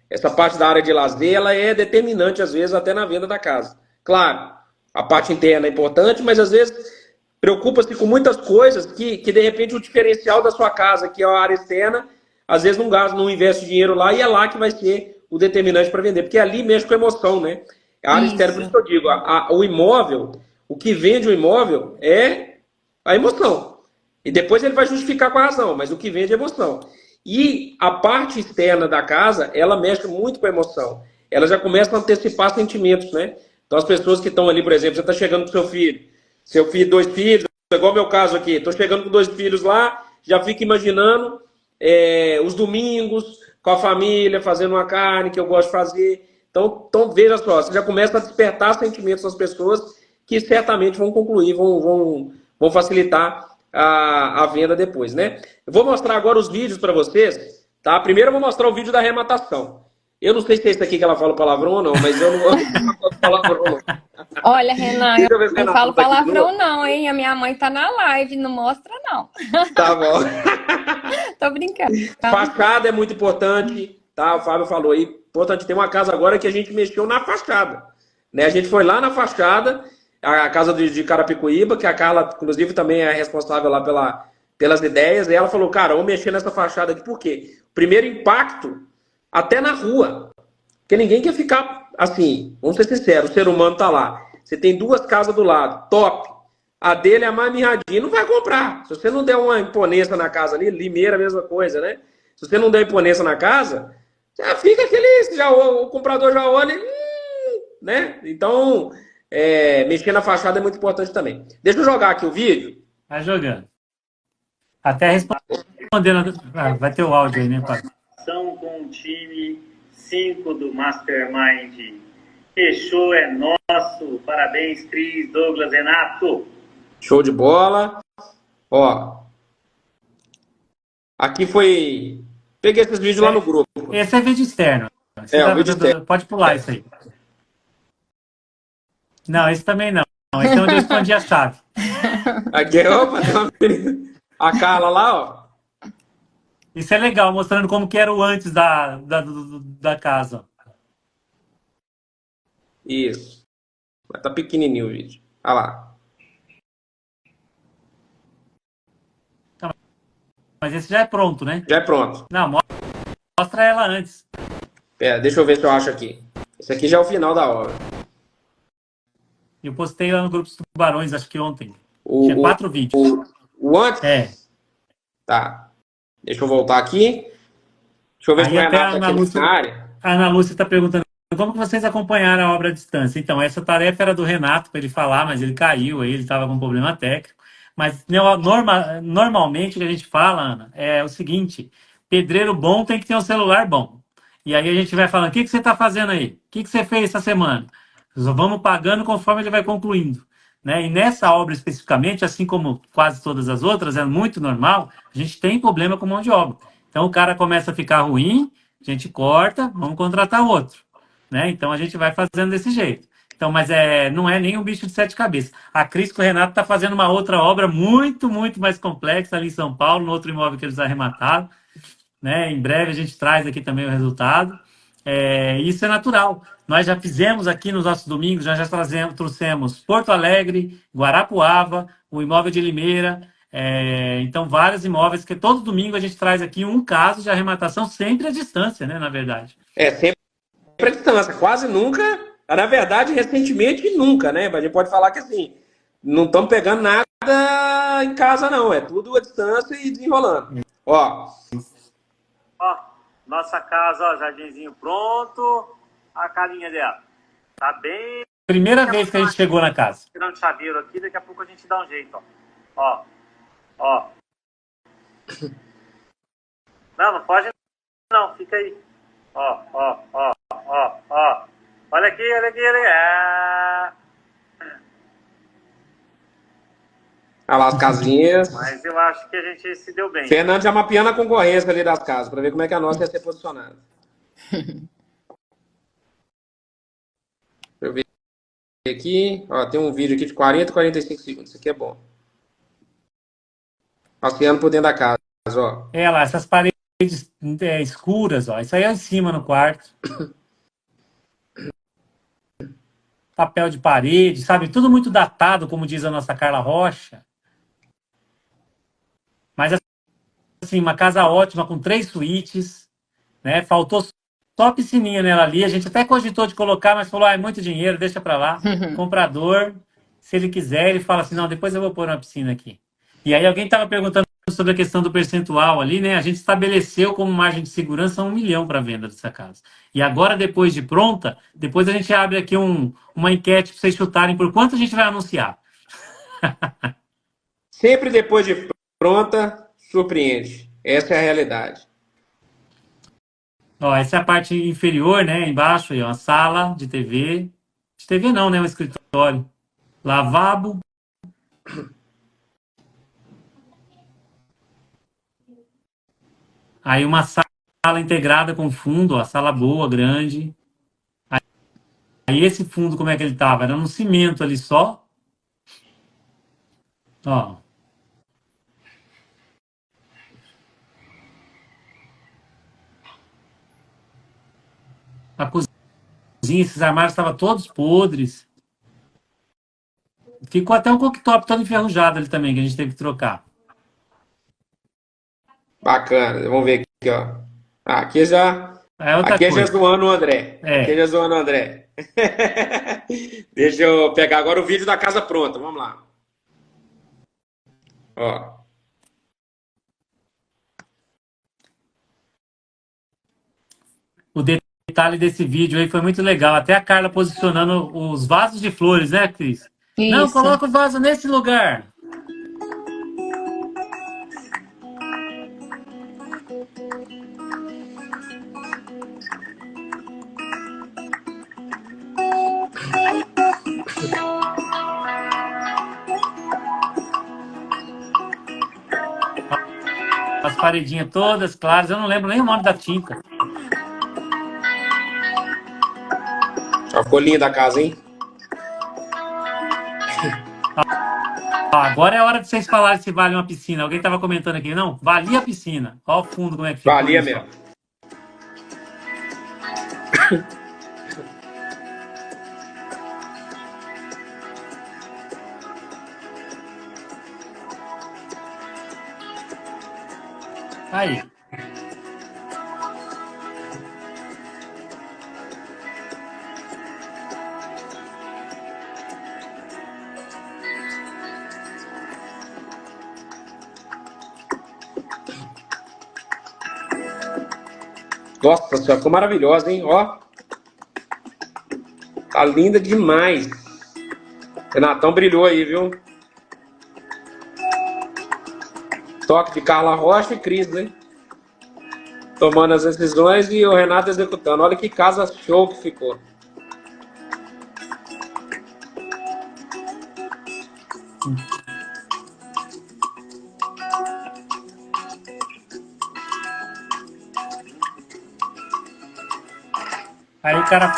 [SPEAKER 1] Essa parte da área de lazer, ela é determinante, às vezes, até na venda da casa. Claro, a parte interna é importante, mas às vezes preocupa-se com muitas coisas que de repente, o diferencial da sua casa, que é a área externa, às vezes não gasta, não investe dinheiro lá, e é lá que vai ser o determinante para vender. Porque ali mexe com emoção, né? A área externa, por isso que eu digo, o imóvel, o que vende o imóvel é a emoção. E depois ele vai justificar com a razão, mas o que vende é emoção. E a parte externa da casa, ela mexe muito com a emoção. Ela já começa a antecipar sentimentos, né? Então as pessoas que estão ali, por exemplo, você está chegando com seu filho, 2 filhos, igual o meu caso aqui, estou chegando com 2 filhos lá, já fico imaginando os domingos com a família, fazendo uma carne que eu gosto de fazer. Então veja só, você já começa a despertar sentimentos nas pessoas que certamente vão concluir, vão facilitar a venda depois, né? Eu vou mostrar agora os vídeos para vocês, tá? Primeiro eu vou mostrar o vídeo da arrematação. Eu não sei se é isso aqui que ela fala palavrão ou não, mas eu não gosto palavrão não.
[SPEAKER 3] Olha, Renan,
[SPEAKER 1] Deixa eu ver se
[SPEAKER 3] eu não
[SPEAKER 1] Renato
[SPEAKER 3] falo
[SPEAKER 1] tá aqui de
[SPEAKER 3] palavrão
[SPEAKER 1] novo.
[SPEAKER 3] não, hein? A minha mãe tá na live, não mostra não.
[SPEAKER 1] Tá bom.
[SPEAKER 3] Tô brincando.
[SPEAKER 1] Fachada é muito importante, tá? O Fábio falou aí. Importante, tem uma casa agora que a gente mexeu na fachada, né? A gente foi lá na fachada, a casa de Carapicuíba, que a Carla, inclusive, também é responsável lá pelas ideias, e ela falou, cara, vamos mexer nessa fachada aqui, por quê? Primeiro impacto, até na rua, porque ninguém quer ficar assim, vamos ser sinceros, o ser humano tá lá, você tem 2 casas do lado, top, a dele é a mais mirradinha, não vai comprar, se você não der uma imponência na casa ali, Limeira, a mesma coisa, né? Se você não der imponência na casa, já fica aquele, o comprador já olha, né? Então, mexer na fachada é muito importante também. Deixa eu jogar aqui o vídeo.
[SPEAKER 2] Vai jogando. Até respondendo. Vai ter o áudio aí, né, pai?
[SPEAKER 5] Com o time 5 do Mastermind. Fechou, é nosso. Parabéns, Cris, Douglas, Renato.
[SPEAKER 1] Show de bola. Ó. Aqui foi... Peguei esses vídeos lá no grupo.
[SPEAKER 2] Esse é vídeo externo.
[SPEAKER 1] O vídeo externo.
[SPEAKER 2] Pode pular isso aí. Não, esse também não. Esse é onde eu escondi a chave.
[SPEAKER 1] Aqui, opa, a Carla lá, ó.
[SPEAKER 2] Isso é legal, mostrando como que era o antes da casa.
[SPEAKER 1] Isso. Mas tá pequenininho o vídeo. Olha lá.
[SPEAKER 2] Mas esse já é pronto, né?
[SPEAKER 1] Já é pronto.
[SPEAKER 2] Não, mostra ela antes.
[SPEAKER 1] Pera, deixa eu ver se eu acho aqui. Esse aqui já é o final da obra.
[SPEAKER 2] Eu postei lá no grupo dos Tubarões, acho que ontem. Tinha 4 vídeos.
[SPEAKER 1] O antes?
[SPEAKER 2] É.
[SPEAKER 1] Tá. Deixa eu voltar aqui. Deixa eu ver se o Renato tá aqui na área.
[SPEAKER 2] A Ana Lúcia está perguntando como que vocês acompanharam a obra à distância. Então, essa tarefa era do Renato para ele falar, mas ele caiu, aí ele estava com um problema técnico. Mas normalmente o que a gente fala, Ana, é o seguinte: pedreiro bom tem que ter um celular bom. E aí a gente vai falando, o que você está fazendo aí? O que você fez essa semana? Vamos pagando conforme ele vai concluindo. Né? E nessa obra especificamente, assim como quase todas as outras, é muito normal, a gente tem problema com mão de obra. Então o cara começa a ficar ruim, a gente corta, vamos contratar outro. Né? Então a gente vai fazendo desse jeito. Então, mas não é nem um bicho de 7 cabeças. A Cris com o Renato está fazendo uma outra obra muito, muito mais complexa ali em São Paulo, no outro imóvel que eles arremataram. Né? Em breve a gente traz aqui também o resultado. Isso é natural. Nós já fizemos aqui nos nossos domingos, nós já trouxemos Porto Alegre, Guarapuava, o imóvel de Limeira. Então, vários imóveis que todo domingo a gente traz aqui um caso de arrematação, sempre à distância, né? Na verdade.
[SPEAKER 1] Sempre à distância, quase nunca. Na verdade, recentemente, nunca, né? A gente pode falar que assim, não estamos pegando nada em casa, não. É tudo à distância e desenrolando. Ó,
[SPEAKER 5] nossa casa, ó, jardinzinho pronto. A carinha dela. Tá bem.
[SPEAKER 2] Primeira vez que a gente chegou na casa.
[SPEAKER 5] Tirando chaveiro aqui, daqui a pouco a gente dá um jeito, ó. Ó. Não pode não, fica aí. Ó. Olha aqui.
[SPEAKER 1] olha lá as casinhas.
[SPEAKER 5] Mas eu acho que a gente se deu bem.
[SPEAKER 1] Fernando já mapeando a concorrência ali das casas, para ver como é que a nossa ia ser posicionada. Deixa eu ver aqui. Ó, tem um vídeo aqui de 40 e 45 segundos. Isso aqui é bom. Passeando por dentro da casa, ó.
[SPEAKER 2] Lá, essas paredes escuras, ó. Isso aí é em cima no quarto. Papel de parede, sabe? Tudo muito datado, como diz a nossa Carla Rocha. Mas, assim, uma casa ótima, com 3 suítes, né? Faltou só a piscininha nela ali. A gente até cogitou de colocar, mas falou, é muito dinheiro, deixa pra lá. Comprador, se ele quiser, ele fala assim, não, depois eu vou pôr uma piscina aqui. E aí alguém estava perguntando sobre a questão do percentual ali, né? A gente estabeleceu como margem de segurança 1 milhão para venda dessa casa. E agora, depois de pronta, depois a gente abre aqui uma enquete para vocês chutarem por quanto a gente vai anunciar.
[SPEAKER 1] Sempre depois de pronta, surpreende. Essa é a realidade.
[SPEAKER 2] Ó, essa é a parte inferior, né? Embaixo aí, ó, uma sala de TV. De TV não, né? Um escritório. Lavabo. Aí uma sala integrada com fundo, ó, sala boa, grande. Aí esse fundo, como é que ele tava? Era no cimento ali só. Ó. A cozinha, esses armários estavam todos podres. Ficou até um cooktop todo enferrujado ali também, que a gente teve que trocar.
[SPEAKER 1] Bacana. Vamos ver aqui, ó. Aqui já.
[SPEAKER 2] É outra
[SPEAKER 1] Aqui é
[SPEAKER 2] coisa.
[SPEAKER 1] já zoando o André.
[SPEAKER 2] É.
[SPEAKER 1] Aqui é já zoando o André. Deixa eu pegar agora o vídeo da casa pronta. Vamos lá. Ó.
[SPEAKER 2] O detalhe desse vídeo aí foi muito legal. Até a Carla posicionando os vasos de flores, né, Cris? Não,
[SPEAKER 3] Isso.
[SPEAKER 2] coloca o vaso nesse lugar. As paredinhas todas claras. Eu não lembro nem o nome da tinta.
[SPEAKER 1] Já ficou linda a casa, hein?
[SPEAKER 2] Ó, agora é a hora de vocês falarem se vale uma piscina. Alguém estava comentando aqui, não? Valia a piscina. Olha o fundo como é que ficou.
[SPEAKER 1] Valia
[SPEAKER 2] isso, ó.
[SPEAKER 1] mesmo.
[SPEAKER 2] Aí.
[SPEAKER 1] Nossa senhora, ficou maravilhosa, hein? Ó. Tá linda demais. Renatão brilhou aí, viu? Toque de Carla Rocha e Cris, né? Tomando as decisões e o Renato executando. Olha que casa show que ficou.
[SPEAKER 2] Aí o cara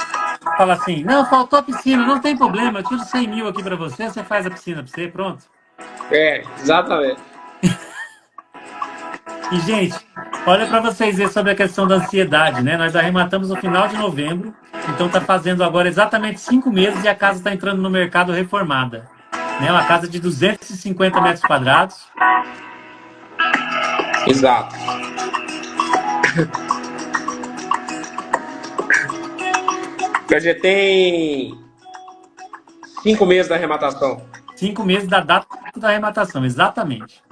[SPEAKER 2] fala assim, não, faltou a piscina, não tem problema, eu tiro 100 mil aqui pra você, você faz a piscina pra você, pronto.
[SPEAKER 1] É, exatamente.
[SPEAKER 2] E, gente, olha pra vocês verem sobre a questão da ansiedade, né? Nós arrematamos no final de novembro, então tá fazendo agora exatamente 5 meses e a casa tá entrando no mercado reformada. Né? Uma casa de 250 metros quadrados.
[SPEAKER 1] Exato. A gente tem 5 meses da arrematação.
[SPEAKER 2] 5 meses da data da arrematação, exatamente.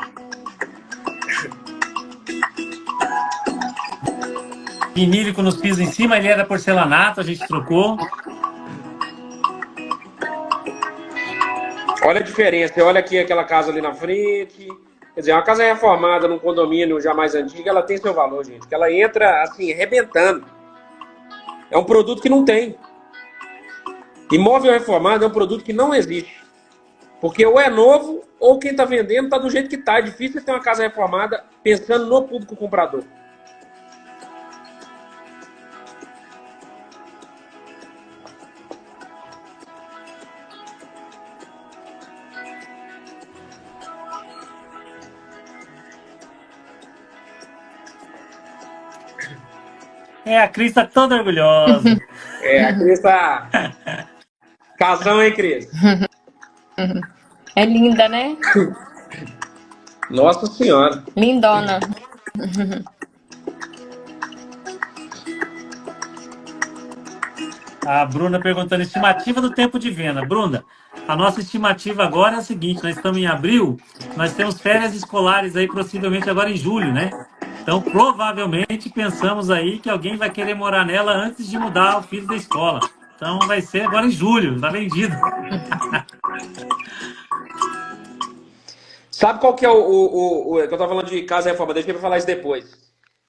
[SPEAKER 2] Vinílico nos pisos em cima, ele era porcelanato, a gente trocou.
[SPEAKER 1] Olha a diferença. Você olha aqui aquela casa ali na frente. Quer dizer, uma casa reformada num condomínio já mais antigo, ela tem seu valor, gente. Porque ela entra, assim, arrebentando. É um produto que não tem. Imóvel reformado é um produto que não existe. Porque ou é novo, ou quem está vendendo está do jeito que está. É difícil ter uma casa reformada pensando no público comprador.
[SPEAKER 2] É, a Cris tá toda orgulhosa.
[SPEAKER 1] É, a Cris tá... Casão, hein, Cris?
[SPEAKER 3] É linda, né?
[SPEAKER 1] Nossa Senhora.
[SPEAKER 3] Lindona.
[SPEAKER 2] A Bruna perguntando, estimativa do tempo de venda. Bruna, a nossa estimativa agora é a seguinte, nós estamos em abril, nós temos férias escolares aí possivelmente agora em julho, né? Então, provavelmente, pensamos aí que alguém vai querer morar nela antes de mudar o filho da escola. Então, vai ser agora em julho, tá vendido.
[SPEAKER 1] Sabe qual que é que eu tava falando de casa reformada? Deixa eu falar isso depois.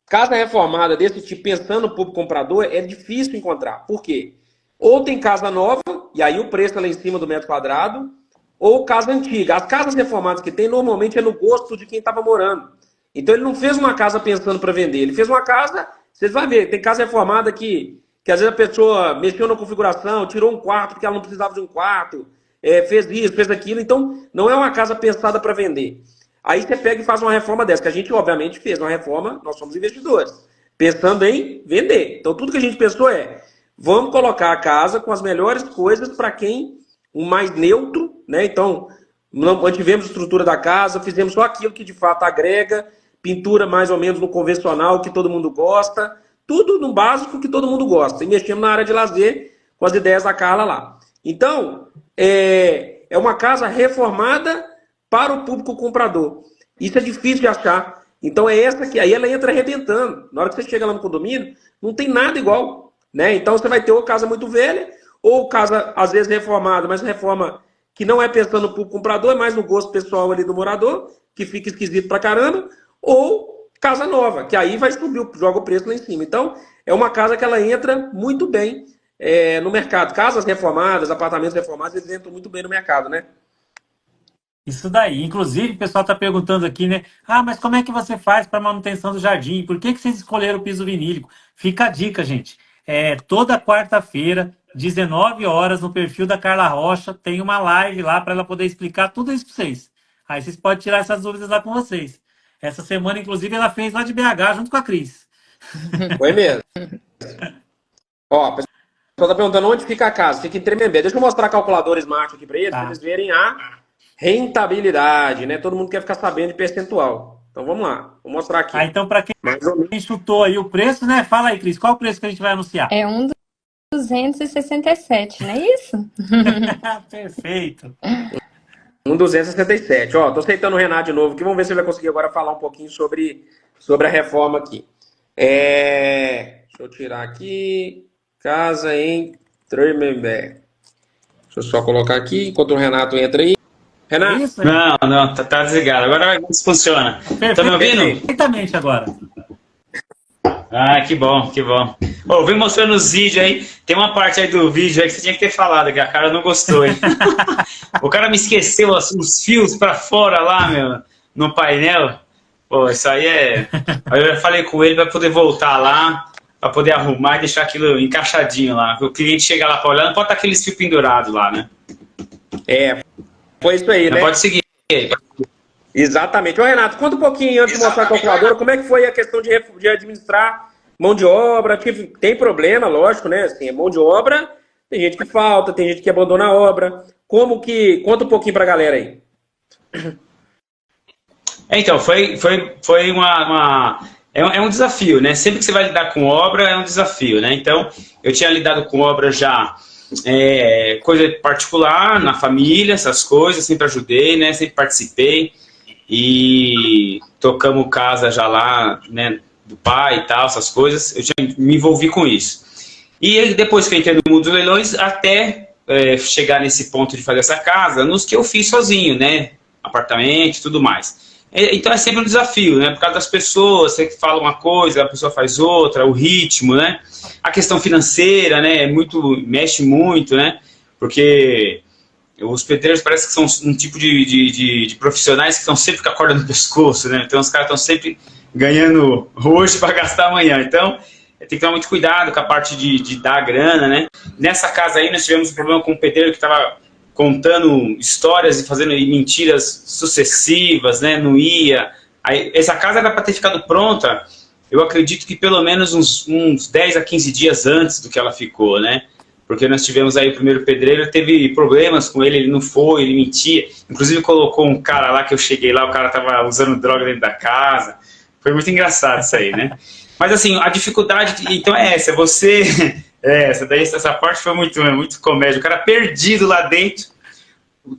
[SPEAKER 1] Casa reformada desse tipo, pensando no público comprador, é difícil encontrar. Por quê? Ou tem casa nova, e aí o preço é lá em cima do metro quadrado, ou casa antiga. As casas reformadas que tem, normalmente é no gosto de quem estava morando. Então ele não fez uma casa pensando para vender, ele fez uma casa, vocês vão ver, tem casa reformada que às vezes a pessoa mexeu na configuração, tirou um quarto porque ela não precisava de um quarto, fez isso, fez aquilo, então não é uma casa pensada para vender. Aí você pega e faz uma reforma dessa, que a gente obviamente fez uma reforma, nós somos investidores, pensando em vender. Então tudo que a gente pensou vamos colocar a casa com as melhores coisas para quem, o mais neutro, né? Então, mantivemos a estrutura da casa, fizemos só aquilo que de fato agrega, pintura mais ou menos no convencional que todo mundo gosta, tudo no básico que todo mundo gosta. E mexemos na área de lazer com as ideias da Carla lá. Então, é uma casa reformada para o público comprador. Isso é difícil de achar. Então é essa que aí ela entra arrebentando. Na hora que você chega lá no condomínio, não tem nada igual, né? Então você vai ter ou casa muito velha, ou casa às vezes reformada, mas reforma que não é pensando no público comprador, é mais no gosto pessoal ali do morador, que fica esquisito pra caramba, ou casa nova, que aí vai subir, joga o preço lá em cima. Então é uma casa que ela entra muito bem no mercado. Casas reformadas, apartamentos reformados, eles entram muito bem no mercado, né?
[SPEAKER 2] Isso daí. Inclusive, o pessoal está perguntando aqui, né? Ah, mas como é que você faz para manutenção do jardim? Por que vocês escolheram o piso vinílico? Fica a dica, gente. Toda quarta-feira, 19 horas, no perfil da Carla Rocha, tem uma live lá para ela poder explicar tudo isso para vocês. Aí vocês podem tirar essas dúvidas lá com vocês. Essa semana, inclusive, ela fez lá de BH junto com a Cris.
[SPEAKER 1] Foi mesmo. Ó, o pessoal está perguntando onde fica a casa. Fica em Tremembé. Deixa eu mostrar a calculadora Smart aqui para eles, para eles verem a rentabilidade, né? Todo mundo quer ficar sabendo de percentual. Então vamos lá, vou mostrar aqui.
[SPEAKER 2] Então para quem chutou aí o preço, né? Fala aí, Cris, qual o preço que a gente vai anunciar?
[SPEAKER 3] É 1.267, não é isso?
[SPEAKER 2] Perfeito.
[SPEAKER 1] 1.267. Ó, tô aceitando o Renato de novo aqui. Vamos ver se ele vai conseguir agora falar um pouquinho sobre a reforma aqui. Deixa eu tirar aqui. Casa em Tremembé. Deixa eu só colocar aqui enquanto o Renato entra aí. Renato?
[SPEAKER 2] Isso,
[SPEAKER 4] não, tá desligado. Agora vai ver se funciona. Tá me ouvindo?
[SPEAKER 2] Perfeitamente agora.
[SPEAKER 4] Ah, que bom, que bom. Eu vim mostrando os vídeos aí. Tem uma parte aí do vídeo aí que você tinha que ter falado, que a cara não gostou, hein? O cara me esqueceu os fios pra fora lá, meu, no painel. Pô, isso aí Aí eu falei com ele pra poder voltar lá, pra poder arrumar e deixar aquilo encaixadinho lá. O cliente chega lá pra olhar, não pode estar aqueles fios pendurados lá, né?
[SPEAKER 1] Foi isso aí, né?
[SPEAKER 4] Pode seguir.
[SPEAKER 1] Exatamente. Ô, Renato, conta um pouquinho antes de mostrar a calculadora, como é que foi a questão de administrar mão de obra? Tem problema, lógico, né? Assim, mão de obra, tem gente que falta, tem gente que abandona a obra. Conta um pouquinho pra galera aí.
[SPEAKER 4] Então, foi um desafio, né? Sempre que você vai lidar com obra, é um desafio, né? Então, eu tinha lidado com obra já, coisa particular, na família, essas coisas, sempre ajudei, né? Sempre participei e tocamos casa já lá, né? Do pai e tal, essas coisas, eu já me envolvi com isso. E depois que eu entrei no mundo dos leilões, até chegar nesse ponto de fazer essa casa, nos que eu fiz sozinho, né? Apartamento e tudo mais. Então é sempre um desafio, né? Por causa das pessoas, você fala uma coisa, a pessoa faz outra, o ritmo, né? A questão financeira, né? Mexe muito, né? Porque os pedreiros parece que são um tipo de profissionais que estão sempre com a corda no pescoço, né? Então os caras estão sempre ganhando hoje para gastar amanhã. Então tem que tomar muito cuidado com a parte de dar grana, né? Nessa casa aí nós tivemos um problema com um pedreiro que estava contando histórias e fazendo mentiras sucessivas, né? Não ia. Aí, essa casa era para ter ficado pronta, eu acredito que pelo menos uns 10 a 15 dias antes do que ela ficou, né? Porque nós tivemos aí o primeiro pedreiro, teve problemas com ele não foi, ele mentia. Inclusive colocou um cara lá que eu cheguei lá, o cara tava usando droga dentro da casa. Foi muito engraçado isso aí, né? Mas assim, a dificuldade, então é essa, você Essa parte foi muito comédia. O cara perdido lá dentro,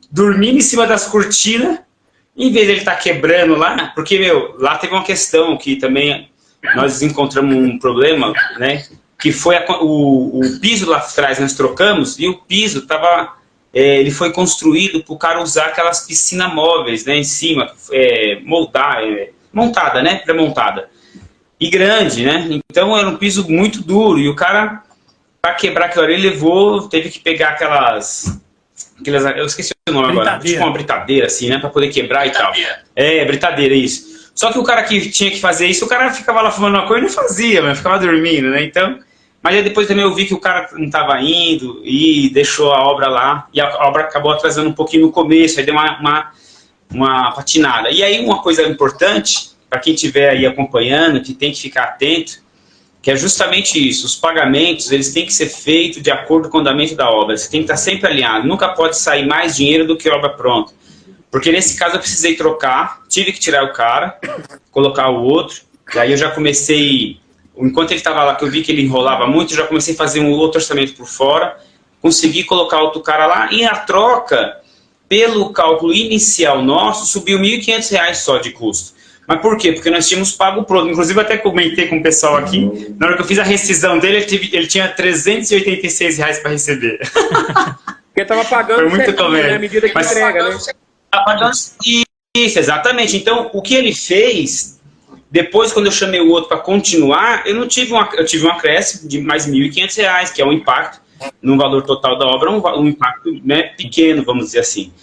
[SPEAKER 4] dormindo em cima das cortinas, em vez de ele estar quebrando lá, porque, meu, lá teve uma questão que também nós encontramos um problema, né? Que foi o piso lá atrás, nós trocamos, e o piso tava, ele foi construído para o cara usar aquelas piscinas móveis, né? Em cima, montada, né? Pré-montada. E grande, né? Então era um piso muito duro, e o cara, para quebrar aquilo ali, teve que pegar aquelas, eu esqueci o nome agora, tipo uma britadeira assim, né, para poder quebrar e tal. Britadeira, isso. Só que o cara que tinha que fazer isso, o cara ficava lá fumando uma coisa e não fazia, mas ficava dormindo, né, então... Mas aí depois também eu vi que o cara não estava indo e deixou a obra lá, e a obra acabou atrasando um pouquinho no começo, aí deu uma patinada. E aí uma coisa importante, para quem estiver aí acompanhando, que tem que ficar atento, que é justamente isso, os pagamentos, eles têm que ser feitos de acordo com o andamento da obra, você tem que estar sempre alinhado, nunca pode sair mais dinheiro do que obra pronta, porque nesse caso eu precisei trocar, tive que tirar o cara, colocar o outro, e aí eu já comecei, enquanto ele estava lá, que eu vi que ele enrolava muito, eu já comecei a fazer um outro orçamento por fora, consegui colocar outro cara lá, e a troca, pelo cálculo inicial nosso, subiu R$ 1.500 só de custo. Mas por quê? Porque nós tínhamos pago o produto. Inclusive, eu até comentei com o pessoal aqui, na hora que eu fiz a rescisão dele, ele tinha R$ 386 para receber.
[SPEAKER 1] Porque estava pagando
[SPEAKER 4] foi muito comédia,
[SPEAKER 1] né? À medida que entrega, né?
[SPEAKER 4] Isso, exatamente. Então, o que ele fez, depois, quando eu chamei o outro para continuar, eu tive um acréscimo de mais R$ 1.500, que é um impacto no valor total da obra, um impacto, né, pequeno, vamos dizer assim.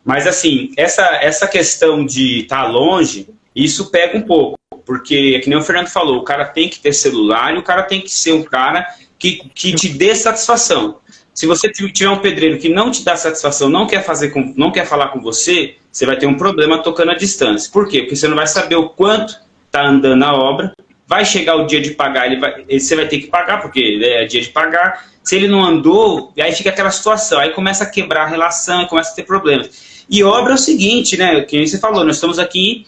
[SPEAKER 4] Mas, assim, essa questão de estar longe... Isso pega um pouco, porque, que nem o Fernando falou, o cara tem que ter celular e o cara tem que ser um cara que te dê satisfação. Se você tiver um pedreiro que não te dá satisfação, não quer falar com você, você vai ter um problema tocando à distância. Por quê? Porque você não vai saber o quanto está andando a obra, vai chegar o dia de pagar, você vai ter que pagar, porque é dia de pagar. Se ele não andou, aí fica aquela situação, aí começa a quebrar a relação, e começa a ter problemas. E obra é o seguinte, né, que você falou, nós estamos aqui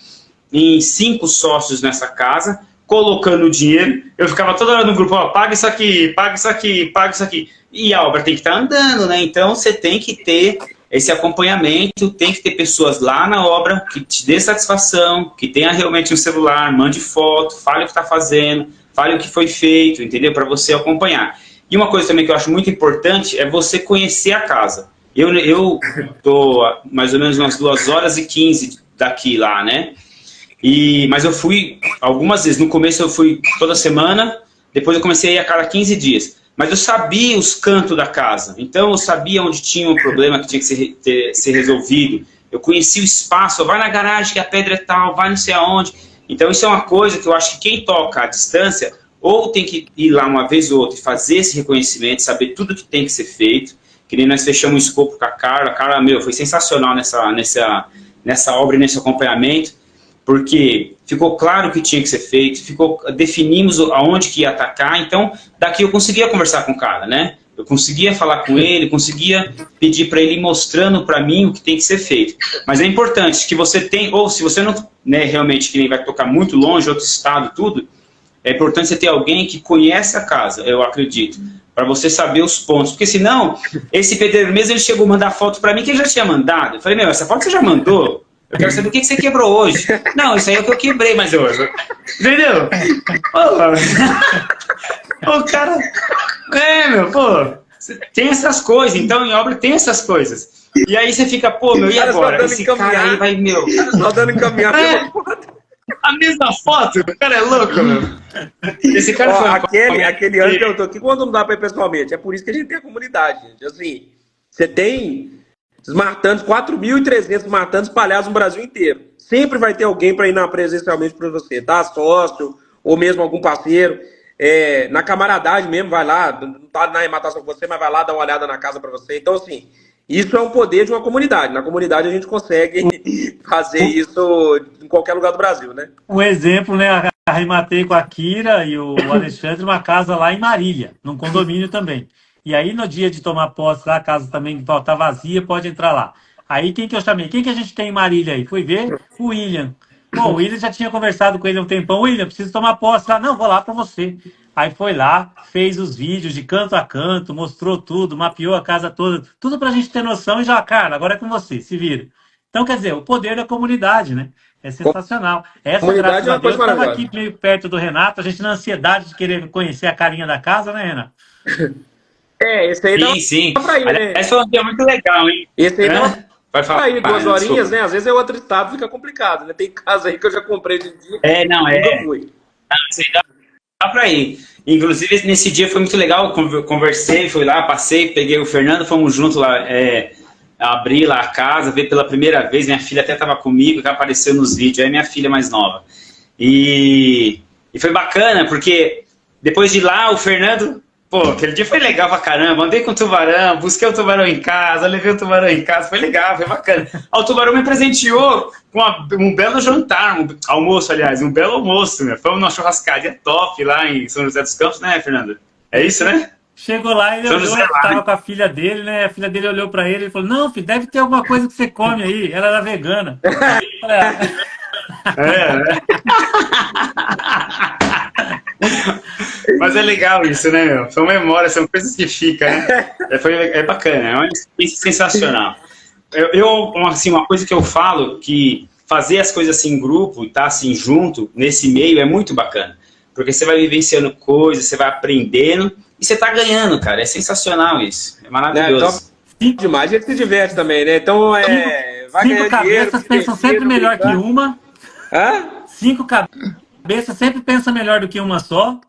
[SPEAKER 4] em 5 sócios nessa casa, colocando dinheiro, eu ficava toda hora no grupo, ó, paga isso aqui, paga isso aqui, paga isso aqui, e a obra tem que estar andando, né, então você tem que ter esse acompanhamento, tem que ter pessoas lá na obra que te dê satisfação, que tenha realmente um celular, mande foto, fale o que está fazendo, fale o que foi feito, entendeu, para você acompanhar. E uma coisa também que eu acho muito importante é você conhecer a casa. Eu estou mais ou menos umas 2h15 daqui lá, né, mas eu fui algumas vezes. No começo eu fui toda semana, depois eu comecei a ir a cada 15 dias. Mas eu sabia os cantos da casa, então eu sabia onde tinha um problema que tinha que ser resolvido. Eu conhecia o espaço, vai na garagem que a pedra é tal, vai não sei aonde. Então isso é uma coisa que eu acho que quem toca à distância, ou tem que ir lá uma vez ou outra e fazer esse reconhecimento, saber tudo que tem que ser feito, que nem nós fechamos um escopo com a Carla, meu, foi sensacional nessa obra e nesse acompanhamento, porque ficou claro o que tinha que ser feito, definimos aonde que ia atacar, então daqui eu conseguia conversar com o cara, né? Eu conseguia falar com ele, conseguia pedir para ele ir mostrando para mim o que tem que ser feito. Mas é importante que você tenha, ou se você não, né, realmente que nem vai tocar muito longe, outro estado, tudo, é importante você ter alguém que conhece a casa, eu acredito, para você saber os pontos. Porque senão, esse pedreiro mesmo, ele chegou a mandar foto para mim que ele já tinha mandado. Eu falei, meu, essa foto você já mandou? Eu quero saber o que você quebrou hoje. Não, isso aí é o que eu quebrei, mas eu... Entendeu? O cara... meu, pô... Tem essas coisas, então em obra tem essas coisas. E aí você fica, pô, meu, e agora? Esse cara aí vai, meu...
[SPEAKER 1] Só dando encaminhar pela foto.
[SPEAKER 4] A mesma foto? O cara é louco, meu. Esse cara foi...
[SPEAKER 1] Aquele ano que eu tô aqui, quando não dá pra ir pessoalmente. É por isso que a gente tem a comunidade, gente. Assim, você tem... Smartans, 4.300 Smartans espalhados no Brasil inteiro. Sempre vai ter alguém para ir na presencialmente para você, tá? Sócio, ou mesmo algum parceiro. Na camaradagem mesmo, vai lá, não tá na arrematação com você, mas vai lá dar uma olhada na casa para você. Então, assim, isso é um poder de uma comunidade. Na comunidade a gente consegue fazer isso em qualquer lugar do Brasil, né?
[SPEAKER 2] Um exemplo, né? Arrematei com a Kira e o Alexandre uma casa lá em Marília, num condomínio também. E aí, no dia de tomar posse lá, a casa também está vazia, pode entrar lá. Aí, quem que eu chamei? Quem que a gente tem em Marília aí? Fui ver o William. Pô, o William já tinha conversado com ele há um tempão. William, preciso tomar posse lá. Não, vou lá para você. Aí foi lá, fez os vídeos de canto a canto, mostrou tudo, mapeou a casa toda, tudo pra gente ter noção e já, cara, agora é com você, se vira. Então, quer dizer, o poder da comunidade, né? É sensacional. Essa,
[SPEAKER 1] Comunidade
[SPEAKER 2] graças
[SPEAKER 1] é
[SPEAKER 2] a
[SPEAKER 1] uma
[SPEAKER 2] Deus,
[SPEAKER 1] coisa
[SPEAKER 2] estava
[SPEAKER 1] maravilhosa.
[SPEAKER 2] aqui meio perto do Renato, a gente na ansiedade de querer conhecer a carinha da casa, né, Renato?
[SPEAKER 1] Esse aí dá
[SPEAKER 4] Sim, sim.
[SPEAKER 1] pra ir, né?
[SPEAKER 4] Aliás, foi um dia muito legal, hein?
[SPEAKER 1] Esse aí dá
[SPEAKER 4] Pode falar.
[SPEAKER 1] pra ir 2 horinhas,
[SPEAKER 4] Desculpa.
[SPEAKER 1] né? Às vezes é outro estado, fica complicado, né? Tem casa aí que eu já comprei de dia,
[SPEAKER 4] Não,
[SPEAKER 1] nunca fui.
[SPEAKER 4] Dá pra ir. Inclusive, nesse dia foi muito legal, conversei, fui lá, passei, peguei o Fernando, fomos juntos lá, abrir lá a casa, ver pela primeira vez, minha filha até estava comigo, que apareceu nos vídeos, é minha filha mais nova. E foi bacana, porque depois de lá, o Fernando, pô, aquele dia foi legal pra caramba, andei com o tubarão, busquei o tubarão em casa, levei o tubarão em casa, foi legal, foi bacana. O tubarão me presenteou com um belo jantar, almoço, aliás, um belo almoço, né? Fomos numa churrascaria top lá em São José dos Campos, né, Fernando? É isso, né?
[SPEAKER 2] Chegou lá e ele olhou, estava com a filha dele, né? A filha dele olhou para ele e falou: não, filho, deve ter alguma coisa que você come aí. Ela era vegana.
[SPEAKER 4] Mas é legal isso, né, meu? São memórias, são coisas que ficam, né? É bacana, é uma experiência sensacional. Assim, uma coisa que eu falo, que fazer as coisas assim em grupo, estar assim junto, nesse meio, é muito bacana. Porque você vai vivenciando coisas, você vai aprendendo e você tá ganhando, cara. É sensacional isso. É maravilhoso.
[SPEAKER 1] Então, demais, a gente se diverte também, né? Então, vai ganhar
[SPEAKER 2] 5 cabeças pensam sempre melhor que uma.
[SPEAKER 1] Hã?
[SPEAKER 2] 5 cabeças sempre pensam melhor do que uma só.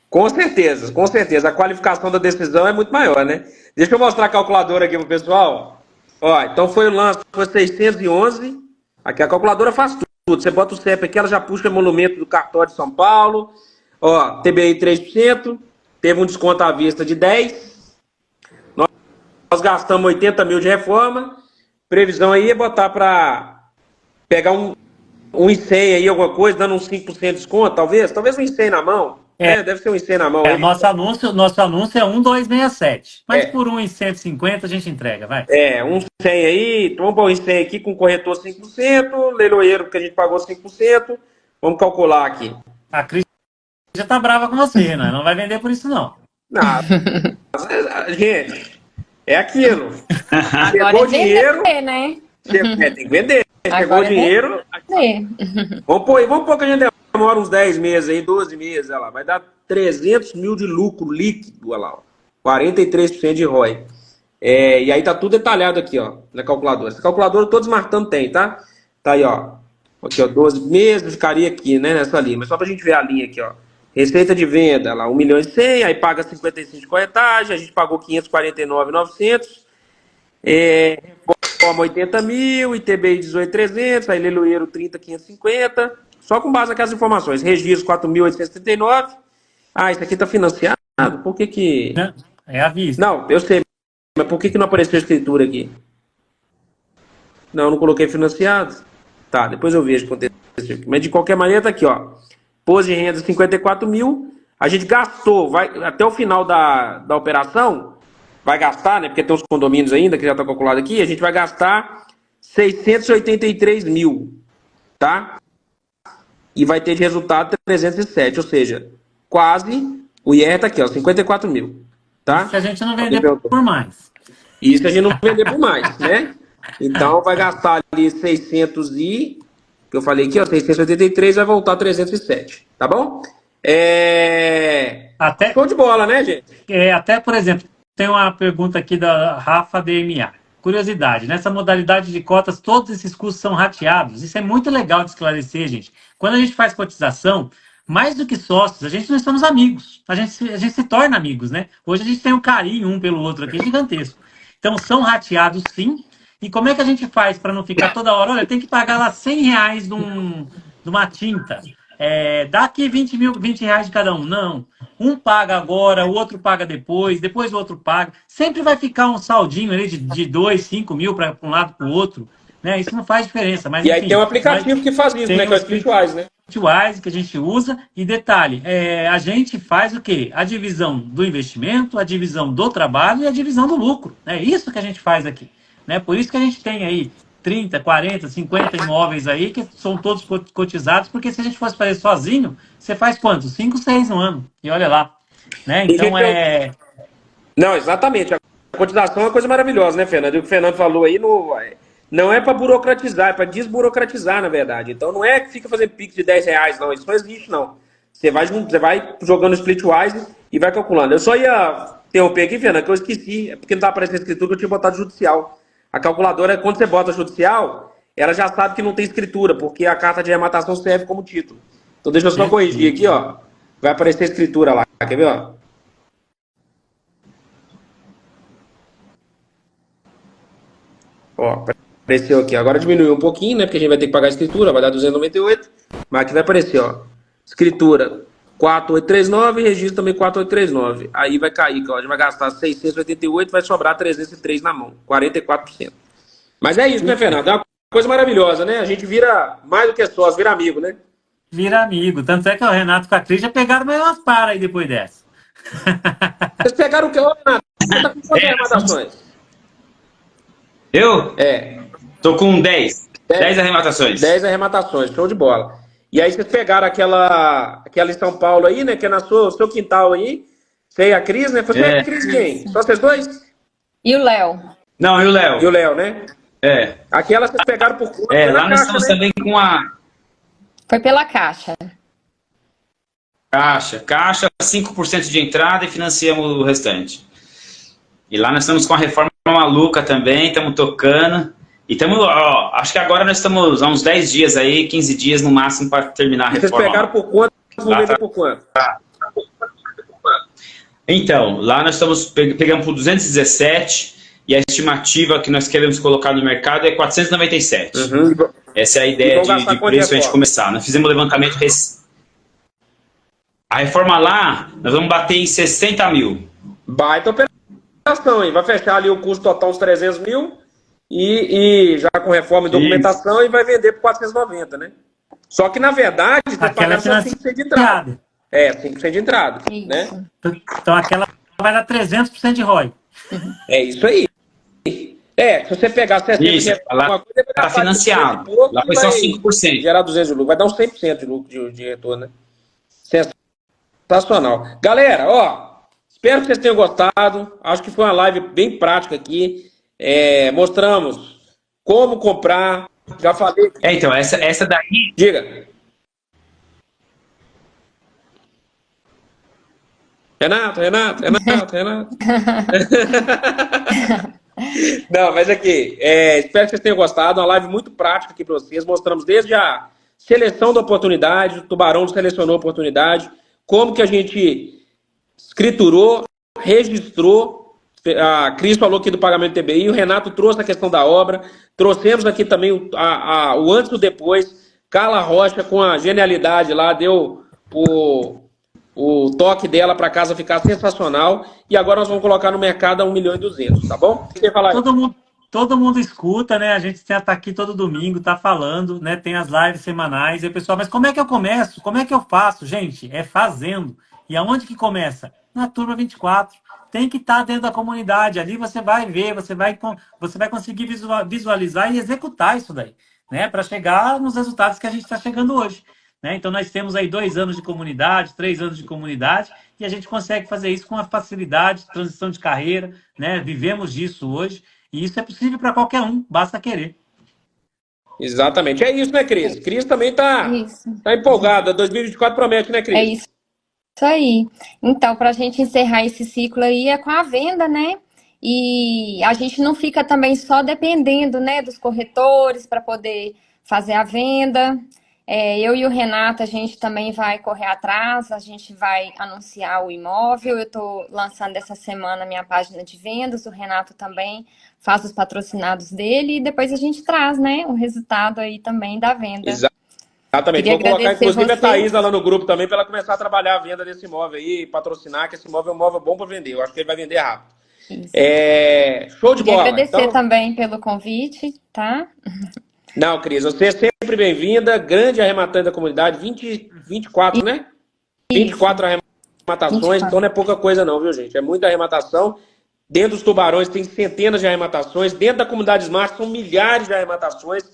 [SPEAKER 1] Com certeza, com certeza. A qualificação da decisão é muito maior, né? Deixa eu mostrar a calculadora aqui pro pessoal. Ó, então foi o lance, foi 611. Aqui a calculadora faz tudo. Você bota o CEP aqui, ela já puxa o emolumento do cartório de São Paulo. Ó, TBI 3%, teve um desconto à vista de 10%. Nós gastamos 80 mil de reforma. Previsão aí é botar para pegar um ICEM aí, alguma coisa, dando uns 5% de desconto, talvez um ICEM na mão. Deve ser um ICEM na mão.
[SPEAKER 2] Nosso anúncio é 1,267. Mas por 1,150 a gente entrega, vai.
[SPEAKER 1] Um 100 aí, vamos pôr um 100 aqui com corretor 5%, leiloeiro porque a gente pagou 5%. Vamos calcular aqui.
[SPEAKER 2] A Cris já tá brava com você, né? Não vai vender por isso, não.
[SPEAKER 1] Não, gente, é aquilo.
[SPEAKER 3] Agora
[SPEAKER 1] Chegou o dinheiro,
[SPEAKER 3] né?
[SPEAKER 1] tem que vender. Chegou o dinheiro. Vamos pôr que a gente demora uns 10 meses aí, 12 meses, olha lá. Vai dar 300 mil de lucro líquido, olha lá. Ó, 43% de ROI. E aí tá tudo detalhado aqui, ó, na calculadora. Essa calculadora todos marcando tem, tá? Tá aí, ó. Aqui, ó, 12 meses, ficaria aqui, né, nessa linha. Mas só pra gente ver a linha aqui, ó. Receita de venda, lá, 1 milhão e 100, aí paga 55 de corretagem, a gente pagou 549.900, reforma 80 mil, ITBI 18.300, aí leiloeiro 30.550, só com base naquelas informações, registro 4.839, isso aqui tá financiado, por que...
[SPEAKER 2] É a vista.
[SPEAKER 1] Não, eu sei, mas por que não apareceu a escritura aqui? Não coloquei financiado. Tá, depois eu vejo o que aconteceu aqui. Mas de qualquer maneira tá aqui, ó. Pôs de renda 54 mil, a gente gastou, até o final da operação, vai gastar, né, porque tem uns condomínios ainda, que já está calculado aqui, a gente vai gastar 683 mil, tá? E vai ter de resultado 307, ou seja, quase, o IR tá aqui, ó, 54 mil, tá?
[SPEAKER 2] Isso se a gente não vender por mais.
[SPEAKER 1] Isso se a gente não vender por mais, né? Então vai gastar ali 600 e... que eu falei aqui, ó, 683 vai voltar 307, tá bom? Show de bola, né, gente?
[SPEAKER 2] Até, por exemplo, tem uma pergunta aqui da Rafa DMA. Curiosidade, nessa modalidade de cotas, todos esses custos são rateados. Isso é muito legal de esclarecer, gente. Quando a gente faz cotização, mais do que sócios, a gente não somos amigos. A gente se torna amigos, né? Hoje a gente tem um carinho um pelo outro aqui gigantesco. Então, são rateados, sim. E como é que a gente faz para não ficar toda hora? Olha, tem que pagar lá R$100 de uma tinta. Dá aqui 20 reais de cada um. Não. Um paga agora, o outro paga depois o outro paga. Sempre vai ficar um saldinho ali de 2, 5 mil para um lado para o outro. Né? Isso não faz diferença. Mas,
[SPEAKER 1] e aí tem um aplicativo que faz isso, né? Que é o Splitwise, né?
[SPEAKER 2] Splitwise que a gente usa. E detalhe, a gente faz o quê? A divisão do investimento, a divisão do trabalho e a divisão do lucro. É isso que a gente faz aqui. Né? Por isso que a gente tem aí 30, 40, 50 imóveis aí que são todos cotizados, porque se a gente fosse fazer sozinho, você faz quanto? 5, 6 no ano. E olha lá. né?
[SPEAKER 1] E,
[SPEAKER 2] Então
[SPEAKER 1] gente, Não, exatamente. A cotização é uma coisa maravilhosa, né, Fernando? E o que o Fernando falou aí não é para burocratizar, é para desburocratizar, na verdade. Então não é que fica fazendo Pix de R$ 10, não. Isso não existe, não. Você vai jogando Splitwise e vai calculando. Eu só ia interromper aqui, Fernando, que eu esqueci, porque não está aparecendo escritura, que eu tinha botado judicial. A calculadora, quando você bota judicial, ela já sabe que não tem escritura, porque a carta de arrematação serve como título. Então deixa eu só corrigir aqui, ó. Vai aparecer a escritura lá. Quer ver, ó? Ó, apareceu aqui. Agora diminuiu um pouquinho, né? Porque a gente vai ter que pagar a escritura, vai dar 298. Mas aqui vai aparecer, ó. Escritura 4839 e registro também 4839. Aí vai cair, ó. A gente vai gastar 688, vai sobrar 303 na mão. 44%. Mas é isso, né, Fernando? É uma coisa maravilhosa, né? A gente vira mais do que sócio, vira amigo, né?
[SPEAKER 2] Vira amigo. Tanto é que o Renato com a Cris já pegaram mais umas paras aí depois dessa.
[SPEAKER 1] Vocês pegaram o que, Renato? Você tá com quantas arrematações?
[SPEAKER 4] Eu?
[SPEAKER 1] É.
[SPEAKER 4] Tô com 10. 10 arrematações.
[SPEAKER 1] 10 arrematações, show de bola. E aí vocês pegaram aquela em São Paulo aí, né? Que é no seu quintal aí. Você e a Cris, né? Foi a Cris quem? Só vocês dois?
[SPEAKER 3] E o Léo?
[SPEAKER 4] Não, e o Léo?
[SPEAKER 1] E o Léo, né?
[SPEAKER 4] É.
[SPEAKER 1] Aquela vocês pegaram por conta.
[SPEAKER 4] Lá nós estamos, né, também com a
[SPEAKER 3] Foi pela Caixa.
[SPEAKER 4] Caixa, 5% de entrada e financiamos o restante. E lá nós estamos com a reforma maluca também, estamos tocando. E estamos, acho que agora nós estamos há uns 10 dias aí, 15 dias no máximo para terminar a reforma.
[SPEAKER 1] Vocês pegaram por quanto? Vão vender por quanto?
[SPEAKER 4] Então, lá nós pegamos por 217 e a estimativa que nós queremos colocar no mercado é 497.
[SPEAKER 1] Uhum.
[SPEAKER 4] Essa é a ideia de preço para a gente começar. Nós fizemos um levantamento. A reforma lá, nós vamos bater em 60 mil.
[SPEAKER 1] Baita operação, hein? Vai fechar ali o custo total uns 300 mil e já com reforma e documentação e vai vender por 490, né? Só que, na verdade, você paga só 5% de entrada. 5% de entrada, né?
[SPEAKER 2] Então aquela vai dar 300% de ROI.
[SPEAKER 1] É isso aí. Se você pegar 60
[SPEAKER 4] isso, lá está financiado. Lá foi só 5%.
[SPEAKER 1] Gerar 200 de lucro. Vai dar uns 100% de lucro de retorno, né? Sensacional. Galera, espero que vocês tenham gostado. Acho que foi uma live bem prática aqui. Mostramos como comprar. Já falei.
[SPEAKER 4] Então, essa daí...
[SPEAKER 1] Diga. Renato. Não, mas aqui, espero que vocês tenham gostado. Uma live muito prática aqui para vocês. Mostramos desde a seleção da oportunidade, o Tubarão selecionou a oportunidade, como que a gente escriturou, registrou. A Cris falou aqui do pagamento do TBI, o Renato trouxe a questão da obra, trouxemos aqui também o antes e o depois. Carla Rocha, com a genialidade lá, deu o toque dela para casa ficar sensacional. E agora nós vamos colocar no mercado a 1.200.000, tá bom? Quer falar aí?
[SPEAKER 2] Todo mundo escuta, né? A gente tá aqui todo domingo, tá falando, né? Tem as lives semanais. E o pessoal, mas como é que eu começo? Como é que eu faço? Gente, é fazendo. E aonde que começa? Na Turma 24. Tem que estar dentro da comunidade. Ali você vai ver, você vai conseguir visualizar e executar isso daí, né? Para chegar nos resultados que a gente está chegando hoje. Né? Então, nós temos aí 2 anos de comunidade, 3 anos de comunidade, e a gente consegue fazer isso com a facilidade, transição de carreira, né? Vivemos disso hoje, e isso é possível para qualquer um, basta querer.
[SPEAKER 1] Exatamente. É isso, né, Cris? Cris também tá empolgada. 2024 promete, né, Cris?
[SPEAKER 3] É isso aí. Então, para a gente encerrar esse ciclo aí é com a venda, né? E a gente não fica também só dependendo, né, dos corretores para poder fazer a venda. Eu e o Renato, a gente também vai correr atrás, a gente vai anunciar o imóvel. Eu estou lançando essa semana a minha página de vendas, o Renato também faz os patrocinados dele e depois a gente traz, né, o resultado aí também da venda.
[SPEAKER 1] Exatamente. Vou colocar, inclusive, a Thaísa lá no grupo também para ela começar a trabalhar a venda desse imóvel aí, patrocinar, que esse imóvel é um imóvel bom para vender. Eu acho que ele vai vender rápido. Show de bola.
[SPEAKER 3] Agradecer também pelo convite, tá?
[SPEAKER 1] Não, Cris, você é sempre bem-vinda, grande arrematante da comunidade, 24, né? 24 arrematações, então não é pouca coisa não, viu, gente? É muita arrematação. Dentro dos Tubarões tem centenas de arrematações, dentro da comunidade Smart são milhares de arrematações.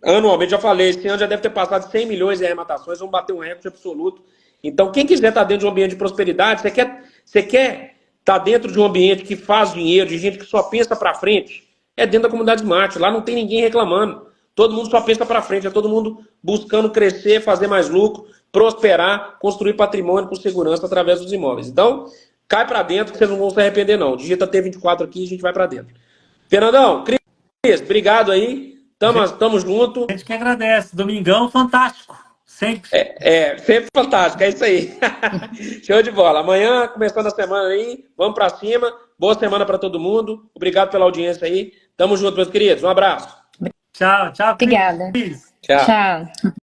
[SPEAKER 1] Anualmente, já falei, esse ano já deve ter passado 100 milhões de arrematações, vamos bater um recorde absoluto. Então, quem quiser estar dentro de um ambiente de prosperidade, você quer estar dentro de um ambiente que faz dinheiro, de gente que só pensa para frente, é dentro da comunidade Smart. Lá não tem ninguém reclamando. Todo mundo só pensa para frente, é todo mundo buscando crescer, fazer mais lucro, prosperar, construir patrimônio com segurança através dos imóveis. Então, cai para dentro que vocês não vão se arrepender, não. Digita T24 aqui e a gente vai para dentro. Fernandão, Cris, obrigado aí. Tamo junto.
[SPEAKER 2] A gente que agradece. Domingão fantástico. Sempre.
[SPEAKER 1] Sempre fantástico, é isso aí. Show de bola. Amanhã, começando a semana aí, vamos para cima. Boa semana para todo mundo. Obrigado pela audiência aí. Tamo junto, meus queridos. Um abraço.
[SPEAKER 2] Tchau, tchau.
[SPEAKER 3] Obrigada.
[SPEAKER 1] Tchau.
[SPEAKER 3] Tchau.